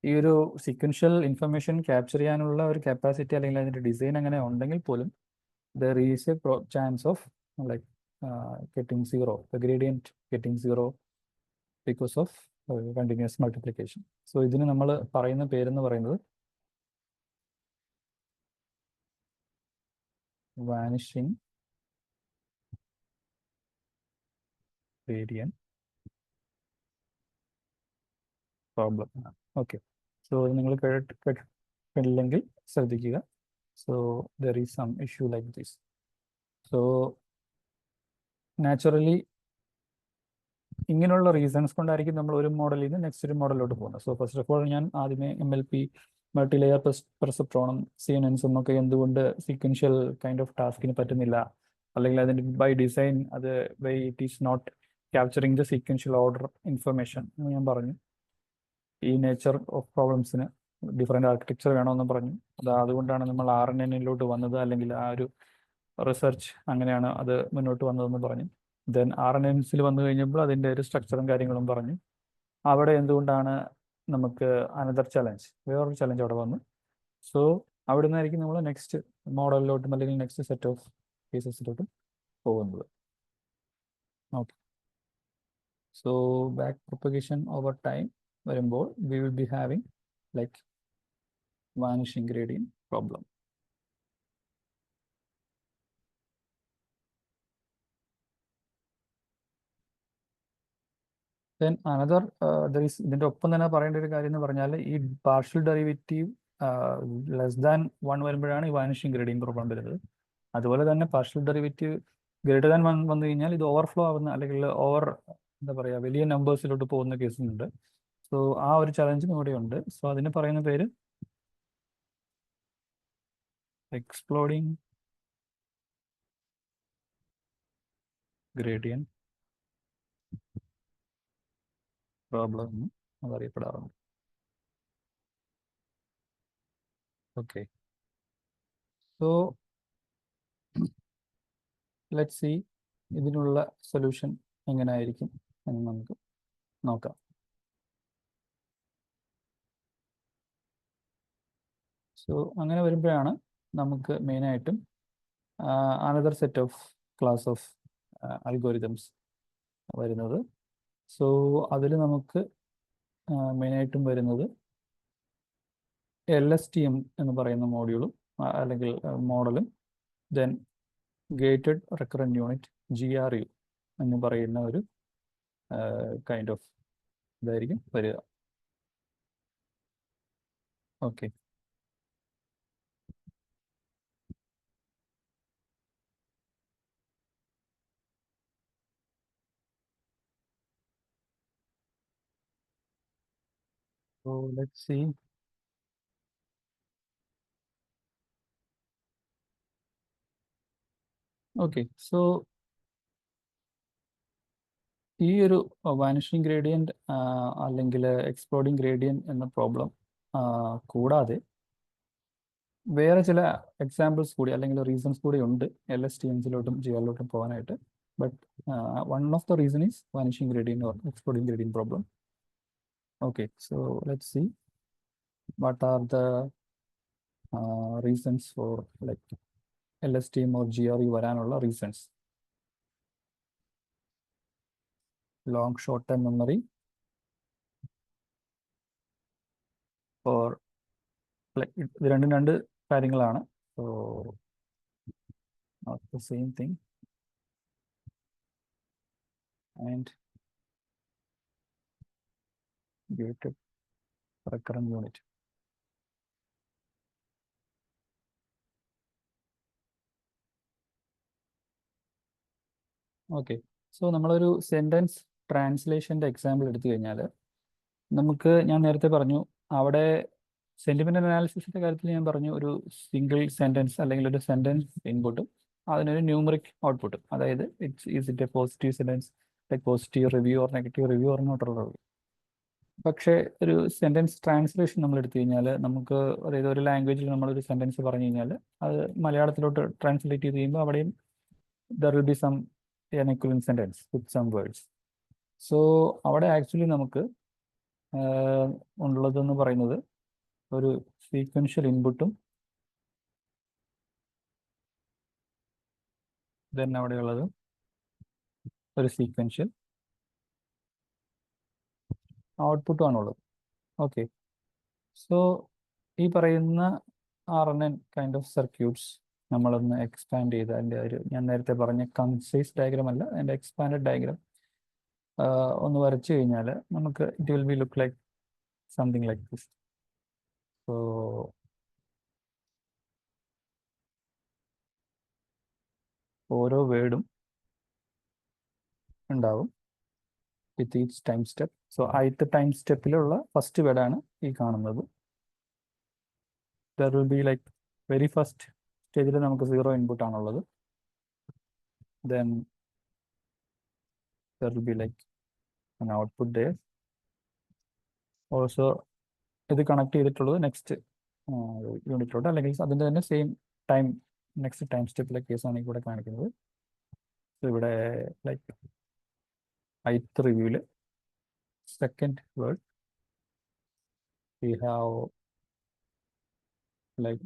ഈ ഒരു സീക്വൻഷ്യൽ ഇൻഫർമേഷൻ ക്യാപ്ചർ ചെയ്യാനുള്ള ഒരു കപ്പാസിറ്റി അല്ലെങ്കിൽ അതിൻ്റെ ഡിസൈൻ അങ്ങനെ ഉണ്ടെങ്കിൽ പോലും there is A chance of like getting zero, the gradient getting zero because of continuous multiplication. So ഇതിന് നമ്മൾ പറയുന്ന പേരെന്ന് പറയുന്നത് vanishing gradient problem. Okay, so നിങ്ങൾ കേട്ടില്ലെങ്കിൽ ശ്രദ്ധിക്കുക. So there is some issue like this. So naturally ഇങ്ങനെയുള്ള റീസൺസ് കൊണ്ടായിരിക്കും നമ്മൾ ഒരു മോഡലിൽ നിന്ന് നെക്സ്റ്റ് ഒരു മോഡലിലോട്ട് പോകുന്നത്. സോ ഫസ്റ്റ് ഓഫ് ഓൾ ഞാൻ ആദ്യമേ MLP മൾട്ടി ലെയർ പെർസെപ്ട്രോണും CNN ഒക്കെ എന്തുകൊണ്ട് സീക്വൻഷ്യൽ കൈൻഡ് ഓഫ് ടാസ്കിന് പറ്റുന്നില്ല, അല്ലെങ്കിൽ അതിൻ്റെ ബൈ ഡിസൈൻ അത് by it is not capturing the sequential order information എന്ന് ഞാൻ പറഞ്ഞു. ഈ നേച്ചർ ഓഫ് പ്രോബ്ലംസിന് ഡിഫറെൻ്റ് ആർക്കിടെക്ചർ വേണമെന്ന് പറഞ്ഞു. അതുകൊണ്ടാണ് നമ്മൾ RNNലോട്ട് വന്നത്, അല്ലെങ്കിൽ ആ ഒരു റിസർച്ച് അങ്ങനെയാണ് അത് മുന്നോട്ട് വന്നതെന്ന് പറഞ്ഞു. ദെൻ RNNസിൽ വന്നു കഴിഞ്ഞപ്പോൾ അതിൻ്റെ ഒരു സ്ട്രക്ചറും കാര്യങ്ങളും പറഞ്ഞു. അവിടെ എന്തുകൊണ്ടാണ് നമുക്ക് അനദർ ചലഞ്ച്, വേറൊരു ചലഞ്ച് അവിടെ വന്നു. സോ അവിടെ നിന്നായിരിക്കും നമ്മൾ നെക്സ്റ്റ് മോഡലിലോട്ടും അല്ലെങ്കിൽ നെക്സ്റ്റ് സെറ്റ് ഓഫ് കേസസിലോട്ടും പോകുന്നത്. Okay, so back propagation over time വരുമ്പോൾ we will be having like vanishing gradient problem. Then another ഇതിൻ്റെ ഒപ്പം തന്നെ പറയേണ്ട ഒരു കാര്യം എന്ന് പറഞ്ഞാൽ ഈ പാർഷ്യൽ ഡെറിവേറ്റീവ് ലെസ് ദാൻ 1 വരുമ്പോഴാണ് ഈ വാനിഷിംഗ് ഗ്രേഡിയന്റ് പ്രോബ്ലം വരുന്നത്. അതുപോലെ തന്നെ പാർഷ്യൽ ഡെറിവേറ്റീവ് ഗ്രേറ്റർ ദാൻ 1 വന്നു കഴിഞ്ഞാൽ ഇത് ഓവർഫ്ലോ ആവുന്ന അല്ലെങ്കിൽ എന്താ പറയുക വലിയ നമ്പേഴ്സിലോട്ട് പോകുന്ന കേസുണ്ട്. സോ ആ ഒരു ചലഞ്ചും ഇവിടെ ഉണ്ട്. സോ അതിന് പറയുന്ന പേര് എക്സ്പ്ലോഡിങ് ഗ്രേഡിയന്റ് പ്രോബ്ലം എന്ന് അതറിയപ്പെടാറുണ്ട്. ഓക്കെ, സോ ലെറ്റ് സി ഇതിനുള്ള സൊല്യൂഷൻ എങ്ങനെയായിരിക്കും എന്ന് നമുക്ക് നോക്കാം. സോ അങ്ങനെ വരുമ്പോഴാണ് നമുക്ക് മെയിനായിട്ടും another set of class of algorithms വരുന്നത്. സോ അതിൽ നമുക്ക് മെയിനായിട്ടും വരുന്നത് LSTM എന്ന് പറയുന്ന മോഡ്യൂളും അല്ലെങ്കിൽ മോഡലും, then gated recurrent unit GRU എന്ന് പറയുന്ന ഒരു കൈൻഡ് ഓഫ് ഇതായിരിക്കും വരിക. Okay, so let's see. Okay, so ഈ ഒരു വാനിഷിംഗ് ഗ്രേഡിയൻറ്റ് അല്ലെങ്കിൽ എക്സ്പ്ലോഡിങ് ഗ്രേഡിയൻറ്റ് എന്ന പ്രോബ്ലം കൂടാതെ വേറെ ചില എക്സാമ്പിൾസ് കൂടി അല്ലെങ്കിൽ റീസൺസ് കൂടി ഉണ്ട് LSTMസിലോട്ടും GRലോട്ടും പോകാനായിട്ട്. But one of the reason is vanishing gradient or exploding gradient problem. Okay, so let's see what are the reasons for like LSTM or GRE വരാനുള്ള reasons. Long short term memory, for ഇത് രണ്ടും രണ്ട് കാര്യങ്ങളാണ്. So not the same thing. And give it a recurrent unit. Okay, so നമ്മളൊരു സെൻറ്റൻസ് ട്രാൻസ്ലേഷൻ്റെ എക്സാമ്പിൾ എടുത്തു കഴിഞ്ഞാൽ നമുക്ക്, ഞാൻ നേരത്തെ പറഞ്ഞു, അവിടെ സെൻറ്റിമെൻ്റൽ അനാലിസിസിൻ്റെ കാര്യത്തിൽ ഞാൻ പറഞ്ഞു ഒരു സിംഗിൾ സെൻറ്റൻസ് അല്ലെങ്കിൽ ഒരു സെൻറ്റൻസ് ഇൻപുട്ടും അതിനൊരു ന്യൂമറിക് ഔട്ട്പുട്ടും, അതായത് it A positive sentence, like positive review or negative review or neutral review. പക്ഷേ ഒരു സെൻറ്റൻസ് ട്രാൻസ്ലേഷൻ നമ്മൾ എടുത്തു കഴിഞ്ഞാൽ നമുക്ക്, അതായത് ഒരു ലാംഗ്വേജിൽ നമ്മളൊരു സെൻറ്റൻസ് പറഞ്ഞു കഴിഞ്ഞാൽ അത് മലയാളത്തിലോട്ട് ട്രാൻസ്ലേറ്റ് ചെയ്ത് കഴിയുമ്പോൾ അവിടെയും there will be some an equivalent sentence with some words. So അവിടെ ആക്ച്വലി നമുക്ക് ഉള്ളതെന്ന് പറയുന്നത് ഒരു സീക്വൻഷ്യൽ ഇൻപുട്ടും ദെൻ അവിടെയുള്ളത് ഒരു സീക്വൻഷ്യൽ ഔട്ട്പുട്ടും ആണുള്ളത്. ഓക്കെ, സോ ഈ പറയുന്ന RNN കൈൻഡ് ഓഫ് സർക്യൂട്ട്സ് നമ്മളൊന്ന് എക്സ്പാൻഡ് ചെയ്ത് അതിൻ്റെ ഒരു, ഞാൻ നേരത്തെ പറഞ്ഞ കൺസൈസ് ഡയഗ്രാം അല്ല, അതിൻ്റെ എക്സ്പാൻഡഡ് ഡയഗ്രാം ഒന്ന് വരച്ചു കഴിഞ്ഞാൽ നമുക്ക് it will B look like something like this. So ഓരോ വേർഡും ഉണ്ടാവും with each time step. So ആദ്യത്തെ ടൈം സ്റ്റെപ്പിലുള്ള ഫസ്റ്റ് വേർഡാണ് ഈ കാണുന്നത്. There will be like very first സ്റ്റേജിൽ നമുക്ക് 0 ഇൻപുട്ട് ആണുള്ളത്. Then there will be like an output there. Also ഇത് കണക്ട് ചെയ്തിട്ടുള്ളത് നെക്സ്റ്റ് യൂണിറ്റിലോട്ട്, അല്ലെങ്കിൽ അതിൻ്റെ തന്നെ സെയിം ടൈം നെക്സ്റ്റ് ടൈം സ്റ്റെപ്പിലെ കേസാണ് ഇവിടെ കാണിക്കുന്നത്. ഇവിടെ like ith റിവ്യൂവിൽ second word we have like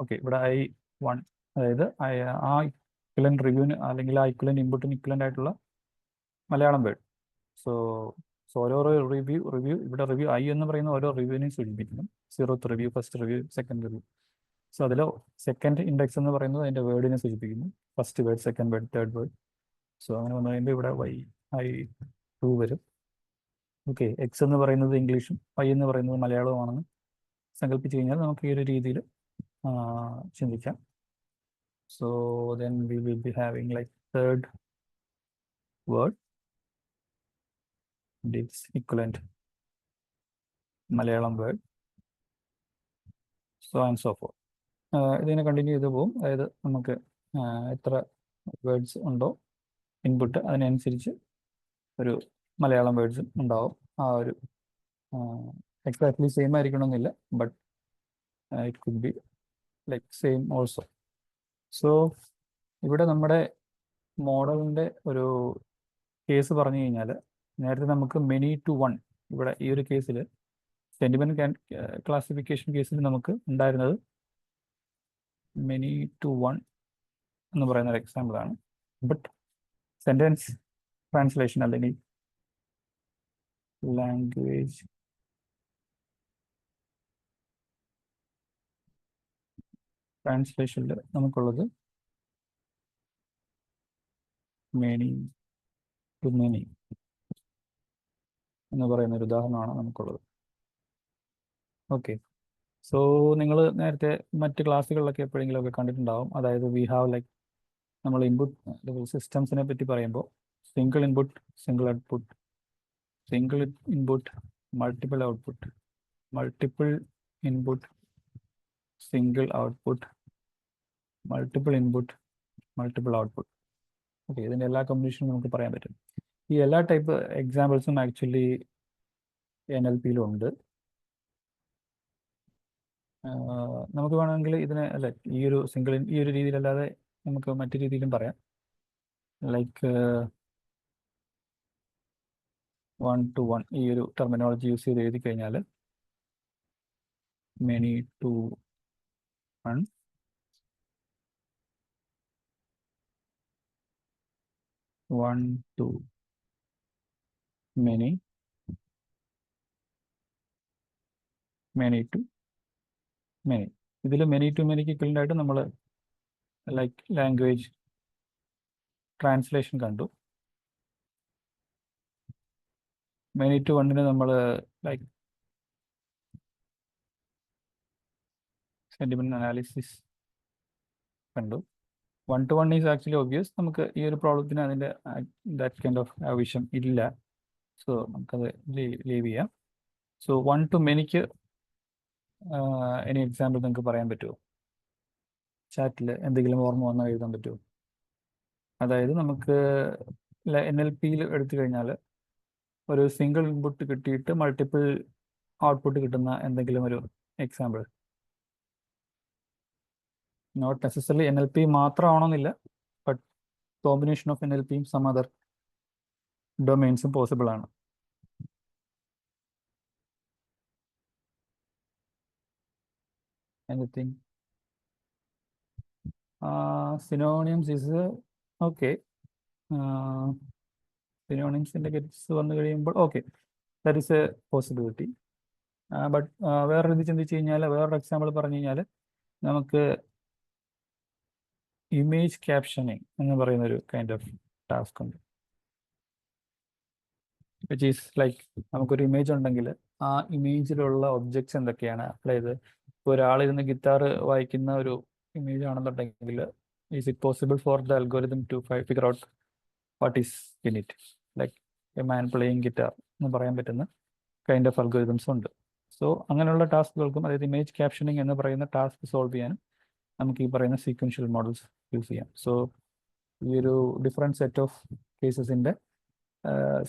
okay, ഇവിടെ I1, അതായത് ആ ഇക്വലന്റ് റിവ്യൂവിന് അല്ലെങ്കിൽ ആ ഇക്വലന്റ് ഇൻപുട്ടിന് ഇക്വലന്റ് ആയിട്ടുള്ള മലയാളം വേർഡ്. സോ ഓരോ റിവ്യൂ ഇവിടെ റിവ്യൂ I എന്ന് പറയുന്ന ഓരോ റിവ്യൂവിനെയും സൂചിപ്പിക്കുന്നു. 0th review, first review, second review. So അതിൽ സെക്കൻഡ് ഇൻഡെക്സ് എന്ന് പറയുന്നത് അതിൻ്റെ വേർഡിനെ സൂചിപ്പിക്കുന്നു. First word, second word, third word. So അങ്ങനെ വന്നു കഴിയുമ്പോൾ ഇവിടെ I2 വരും. ഓക്കെ, എക്സ് എന്ന് പറയുന്നത് ഇംഗ്ലീഷും Y എന്ന് പറയുന്നത് മലയാളവുമാണെന്ന് സങ്കല്പിച്ച് കഴിഞ്ഞാൽ നമുക്ക് ഈ ഒരു രീതിയിൽ ചിന്തിക്കാം. So then we will be having like third word its equivalent Malayalam word, so and so forth. ഇതിനെ കണ്ടിന്യൂ ചെയ്ത് പോകും. അതായത് നമുക്ക് എത്ര വേർഡ്സ് ഉണ്ടോ ഇൻപുട്ട്, അതിനനുസരിച്ച് ഒരു മലയാളം വേർഡ്സും ഉണ്ടാവും. ആ ഒരു എക്സാക്ട്ലി സെയിം ആയിരിക്കണമെന്നില്ല, but it could be like same also. So ഇവിടെ നമ്മുടെ മോഡലിൻ്റെ ഒരു കേസ് പറഞ്ഞു കഴിഞ്ഞാൽ, നേരത്തെ നമുക്ക് മെനി ടു വൺ, ഇവിടെ ഈ ഒരു കേസിൽ സെൻറ്റിമെൻറ്റ് ക്ലാസിഫിക്കേഷൻ കേസിൽ നമുക്ക് ഉണ്ടായിരുന്നത് മെനി ടു വൺ എന്ന് പറയുന്ന ഒരു എക്സാമ്പിളാണ്. ബട്ട് സെൻറ്റൻസ് ട്രാൻസ്ലേഷൻ അല്ലെങ്കിൽ ലാംഗ്വേജ് ട്രാൻസ്ലേഷനിൽ നമുക്കുള്ളത് മെനി ടു മെനി എന്ന് പറയുന്ന ഒരു ഉദാഹരണമാണ് നമുക്കുള്ളത്. ഓക്കെ, സോ നിങ്ങൾ നേരത്തെ മറ്റ് ക്ലാസ്സുകളിലൊക്കെ എപ്പോഴെങ്കിലുമൊക്കെ കണ്ടിട്ടുണ്ടാവും. അതായത് വി ഹാവ് ലൈക്ക്, നമ്മൾ ഇൻപുട്ട് സിസ്റ്റംസിനെ പറ്റി പറയുമ്പോൾ single input, single output, single input, multiple output, multiple input, single output, multiple input, multiple output. Okay, ഇതിൻ്റെ എല്ലാ കോമ്പിനേഷനും നമുക്ക് പറയാൻ പറ്റും. ഈ എല്ലാ ടൈപ്പ് എക്സാമ്പിൾസും ആക്ച്വലി NLP-യിലുണ്ട്. നമുക്ക് വേണമെങ്കിൽ ഇതിനെ അല്ല, ഈ ഒരു രീതിയിലല്ലാതെ നമുക്ക് മറ്റു രീതിയിലും പറയാം. ലൈക്ക് 1 to 1 ഈ ഒരു ടെർമിനോളജി യൂസ് ചെയ്ത് എഴുതി കഴിഞ്ഞാൽ many to 1, 1 to many, many to many. ഇതിൽ മെനി ടു മെനിക്ക് ഇക്വലൻ്റ് ആയിട്ട് നമ്മൾ ലൈക്ക് ലാംഗ്വേജ് ട്രാൻസ്ലേഷൻ കണ്ടു. മെനി ടു വണ്ണിന് നമ്മൾ ലൈക്ക് സെൻറ്റിമെൻറ്റ് അനാലിസിസ് കണ്ടു. 1 to 1 ഈസ് ആക്ച്വലി ഒബ്വിയസ്. നമുക്ക് ഈ ഒരു പ്രോബ്ലത്തിന് അതിൻ്റെ ദാറ്റ് കൈൻഡ് ഓഫ് ആവശ്യം ഇല്ല. സോ നമുക്കത് ലീവ് ചെയ്യാം. സോ 1 to മെനിക്ക് ഇനി എക്സാമ്പിൾ നിങ്ങൾക്ക് പറയാൻ പറ്റുമോ? ചാറ്റിൽ എന്തെങ്കിലും ഓർമ്മ വന്നാൽ എഴുതാൻ പറ്റുമോ? അതായത് നമുക്ക് NLPയിൽ എടുത്തു കഴിഞ്ഞാൽ ഒരു സിംഗിൾ ഇൻപുട്ട് കിട്ടിയിട്ട് മൾട്ടിപ്പിൾ ഔട്ട്പുട്ട് കിട്ടുന്ന എന്തെങ്കിലും ഒരു എക്സാമ്പിൾ. നോട്ട് നെസസറി NLP മാത്രമാണെന്നില്ല, ബട്ട് കോമ്പിനേഷൻ ഓഫ് NLPയും സം അതർ ഡൊമെയിൻസും പോസിബിൾ ആണ്. എനിത്തിങ്? Synonyms is okay. സിനോണിംസിൻ്റെ കേസ് വന്നു കഴിയുമ്പോൾ okay, that is a possibility. But വേറൊരു ഇത് ചിന്തിച്ച് കഴിഞ്ഞാൽ, വേറൊരു എക്സാമ്പിൾ പറഞ്ഞു കഴിഞ്ഞാൽ, നമുക്ക് ഇമേജ് ക്യാപ്ഷനിങ് എന്ന് പറയുന്ന ഒരു കൈൻഡ് ഓഫ് ടാസ്ക് ഉണ്ട്. വിച്ച് ഈസ് ലൈക്ക് നമുക്കൊരു ഇമേജ് ഉണ്ടെങ്കിൽ ആ ഇമേജിലുള്ള ഒബ്ജക്ട്സ് എന്തൊക്കെയാണ്, അതായത് ഇപ്പോൾ ഒരാളിരുന്ന് ഗിറ്റാർ വായിക്കുന്ന ഒരു ഇമേജ് ആണെന്നുണ്ടെങ്കിൽ is it possible for the algorithm to figure out what is in it, like a man playing guitar എന്ന് പറയാൻ പറ്റുന്ന കൈൻഡ് ഓഫ് അൽഗോരിതംസ് ഉണ്ട്. സോ അങ്ങനെയുള്ള ടാസ്കുകൾക്കും, അതായത് ഇമേജ് ക്യാപ്ഷനിങ് എന്ന് പറയുന്ന ടാസ്ക് സോൾവ് ചെയ്യാനും നമുക്ക് ഈ പറയുന്ന സീക്വൻഷ്യൽ മോഡൽസ് യൂസ് ചെയ്യാം. സോ ഈ ഒരു ഡിഫറെൻറ്റ് സെറ്റ് ഓഫ് കേസസിൻ്റെ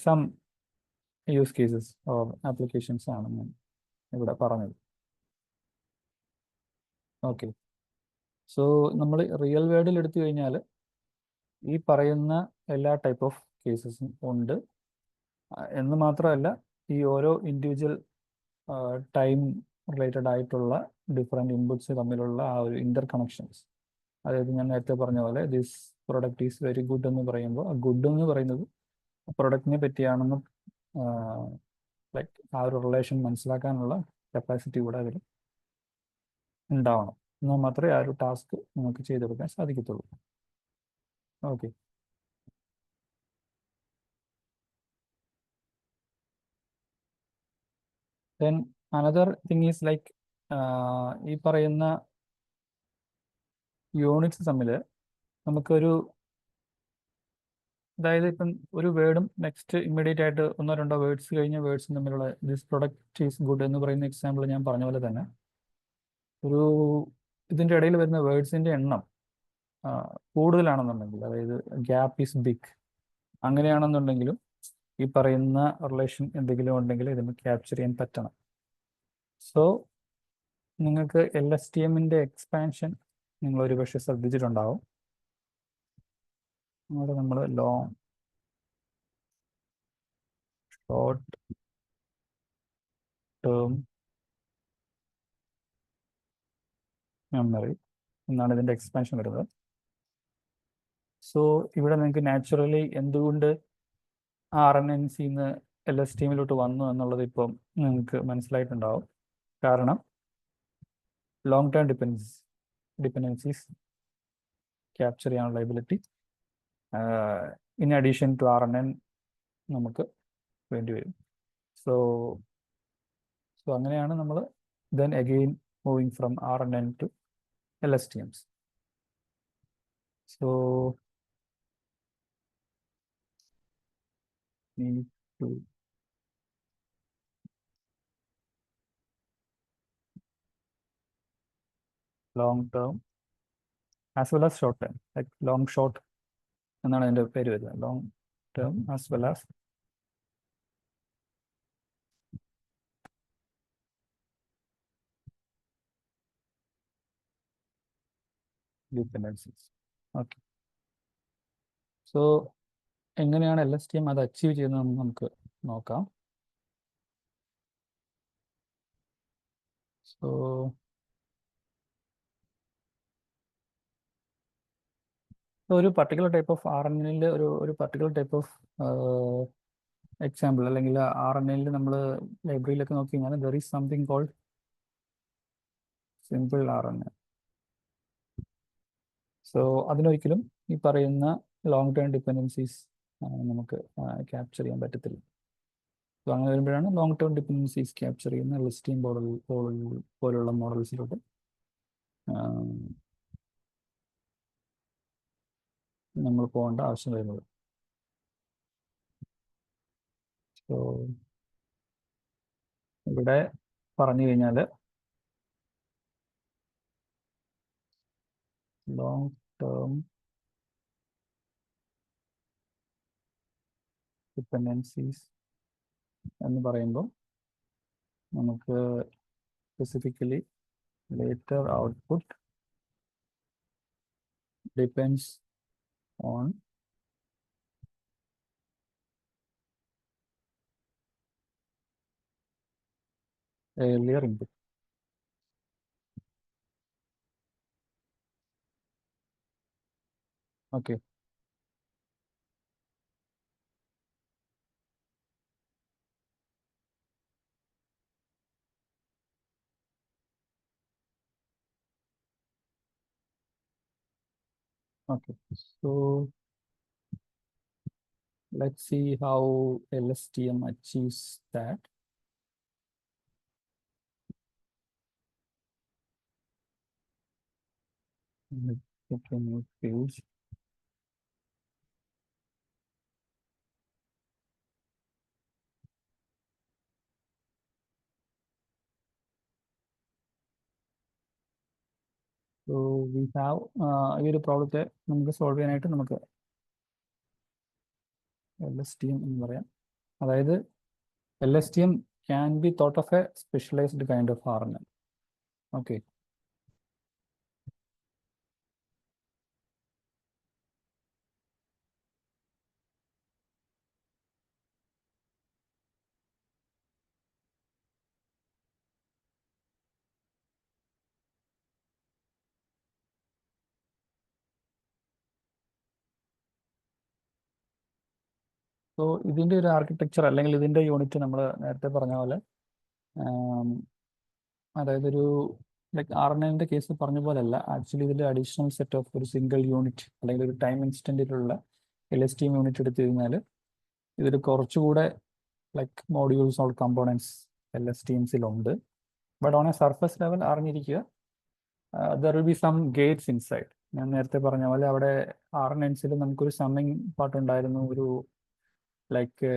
some use cases or applications ആണ് ഞാൻ ഇവിടെ പറഞ്ഞത്. ഓക്കെ, സോ നമ്മൾ റിയൽ വേൾഡിൽ എടുത്തു കഴിഞ്ഞാൽ ഈ പറയുന്ന എല്ലാ ടൈപ്പ് ഓഫ് കേസസും ഉണ്ട് എന്ന് മാത്രമല്ല, ഈ ഓരോ ഇൻഡിവിജ്വൽ ടൈം റിലേറ്റഡ് ആയിട്ടുള്ള ഡിഫറെൻറ്റ് ഇൻപുട്സ് തമ്മിലുള്ള ആ ഒരു ഇൻ്റർ കണക്ഷൻസ്, അതായത് ഞാൻ നേരത്തെ പറഞ്ഞ പോലെ this product is very good എന്ന് പറയുമ്പോൾ ആ ഗുഡ് എന്ന് പറയുന്നത് പ്രൊഡക്റ്റിനെ പറ്റിയാണെന്ന് ലൈക്ക് ആ ഒരു റിലേഷൻ മനസ്സിലാക്കാനുള്ള കപ്പാസിറ്റി കൂടെ അതിൽ ഉണ്ടാവണം. എന്നാൽ മാത്രമേ ആ ഒരു ടാസ്ക് നമുക്ക് ചെയ്തെടുക്കാൻ സാധിക്കത്തുള്ളൂ. Okay, then another thing is like ഈ പറയുന്ന യൂണിറ്റ്സ് തമ്മിൽ നമുക്കൊരു, അതായത് ഇപ്പം ഒരു വേർഡും നെക്സ്റ്റ് ഇമ്മീഡിയറ്റ് ആയിട്ട് 1-2 വേർഡ്സ് കഴിഞ്ഞ വേർഡ്സും തമ്മിലുള്ള ദിസ് പ്രൊഡക്റ്റ് ഈസ് ഗുഡ് എന്ന് പറയുന്ന എക്സാമ്പിൾ ഞാൻ പറഞ്ഞ പോലെ തന്നെ ഒരു ഇതിൻ്റെ ഇടയിൽ വരുന്ന വേർഡ്സിൻ്റെ എണ്ണം കൂടുതലാണെന്നുണ്ടെങ്കിൽ, അതായത് ഗ്യാപ്പ് ഈസ് ബിഗ്, അങ്ങനെയാണെന്നുണ്ടെങ്കിലും ഈ പറയുന്ന റിലേഷൻ എന്തെങ്കിലും ഉണ്ടെങ്കിൽ ഇതിന് ക്യാപ്ചർ ചെയ്യാൻ പറ്റണം. സോ നിങ്ങൾക്ക് LSTMൻ്റെ എക്സ്പാൻഷൻ നിങ്ങൾ ഒരു പക്ഷേ ശ്രദ്ധിച്ചിട്ടുണ്ടാവും. അവിടെ നമ്മൾ ലോങ് ഷോർട്ട് ടേം മെമ്മറി എന്നാണ് ഇതിൻ്റെ എക്സ്പാൻഷൻ വരുന്നത്. സോ ഇവിടെ നിങ്ങൾക്ക് നാച്ചുറലി എന്തുകൊണ്ട് RNNCന്ന് LSTMലോട്ട് വന്നു എന്നുള്ളത് ഇപ്പം നിങ്ങൾക്ക് മനസ്സിലായിട്ടുണ്ടാവും. കാരണം ലോങ് ടേം ഡിപ്പെൻഡൻസീസ് ക്യാപ്ചർ ചെയ്യാനുള്ള ability in addition to RNN നമുക്ക് വേണ്ടി വരും. സോ അങ്ങനെയാണ് നമ്മൾ then again moving from RNN to LSTMs. So need to long term as well as short term, like long short എന്നാണ് അതിൻ്റെ പേര് വരുന്നത്. Long term as well as dependencies. Okay, so എങ്ങനെയാണ് LSTM അത് അച്ചീവ് ചെയ്യുന്നതെന്ന് നമുക്ക് നോക്കാം. സോ ഒരു പർട്ടിക്കുലർ ടൈപ്പ് ഓഫ് RNNൽ ഒരു പർട്ടിക്കുലർ ടൈപ്പ് ഓഫ് എക്സാമ്പിൾ അല്ലെങ്കിൽ RNNൽ നമ്മൾ ലൈബ്രറിയിലൊക്കെ നോക്കി കഴിഞ്ഞാൽ there is something called simple RNA. So അതിനൊരിക്കലും ഈ പറയുന്ന ലോങ് ടേം ഡിപ്പെൻഡൻസീസ് നമുക്ക് ക്യാപ്ചർ ചെയ്യാൻ പറ്റത്തില്ല. സോ അങ്ങനെ വരുമ്പോഴാണ് ലോങ് ടേം ഡിപ്പെൻഡൻസീസ് ക്യാപ്ചർ ചെയ്യുന്ന ലിസ്റ്റീൻ പോലുള്ള മോഡൽസിലോട്ട് നമ്മൾ പോകേണ്ട ആവശ്യം വരുന്നത്. സോ ഇവിടെ പറഞ്ഞു കഴിഞ്ഞാൽ ലോങ് ടേം ഡിപ്പെൻഡൻസീസ് എന്ന് പറയുമ്പോൾ നമുക്ക് specifically later output depends on earlier input. Okay. Okay. So let's see how LSTM achieves that. Let's get a new page. So we have ഈ ഒരു പ്രോബ്ലത്തെ നമുക്ക് സോൾവ് ചെയ്യാനായിട്ട് നമുക്ക് LSTM എന്ന് പറയാം. അതായത് LSTM can be thought of a specialized kind of RNA. Okay. So ഇതിൻ്റെ ഒരു ആർക്കിടെക്ചർ അല്ലെങ്കിൽ ഇതിൻ്റെ യൂണിറ്റ് നമ്മൾ നേരത്തെ പറഞ്ഞ പോലെ അതായത് ഒരു ലൈക്ക് RNA കേസ് പറഞ്ഞ പോലെയല്ല, ആക്ച്വലി ഇതിൻ്റെ അഡീഷണൽ സെറ്റ് ഓഫ് ഒരു സിംഗിൾ യൂണിറ്റ് അല്ലെങ്കിൽ ഒരു ടൈം ഇൻസ്റ്റൻറ്റിലുള്ള LSTM യൂണിറ്റ് എടുത്തു കഴിഞ്ഞാൽ ഇതിൽ കുറച്ചുകൂടെ ലൈക്ക് മോഡ്യൂൾസ് ഓർ കമ്പോണൻസ് LSTMസിലുണ്ട്. But on a surface level അറിഞ്ഞിരിക്കുക there will be some gates inside. ഞാൻ നേരത്തെ പറഞ്ഞ പോലെ അവിടെ RNAസിൽ നമുക്കൊരു സമ്മിങ് പാർട്ട് ഉണ്ടായിരുന്നു. ഒരു ലൈക്ക്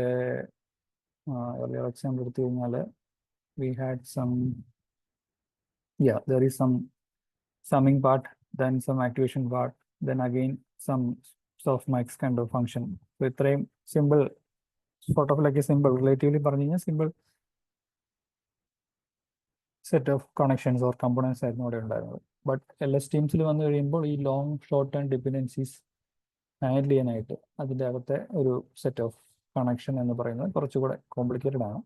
എക്സാമ്പിൾ എടുത്തു കഴിഞ്ഞാൽ we had some, yeah, there is some summing part, then some activation part, then again some softmax kind of function. So ഇത്രയും simple sort of like a simple, relatively പറഞ്ഞു കഴിഞ്ഞാൽ simple set of connections or components ആയിരുന്നു അവിടെ ഉണ്ടായിരുന്നത്. ബട്ട് LSTMസിൽ വന്നു കഴിയുമ്പോൾ ഈ long short term dependencies handle ചെയ്യാനായിട്ട് അതിൻ്റെ അകത്തെ ഒരു സെറ്റ് ഓഫ് കണക്ഷൻ എന്ന് പറയുന്നത് കുറച്ചുകൂടെ കോംപ്ലിക്കേറ്റഡ് ആണ്.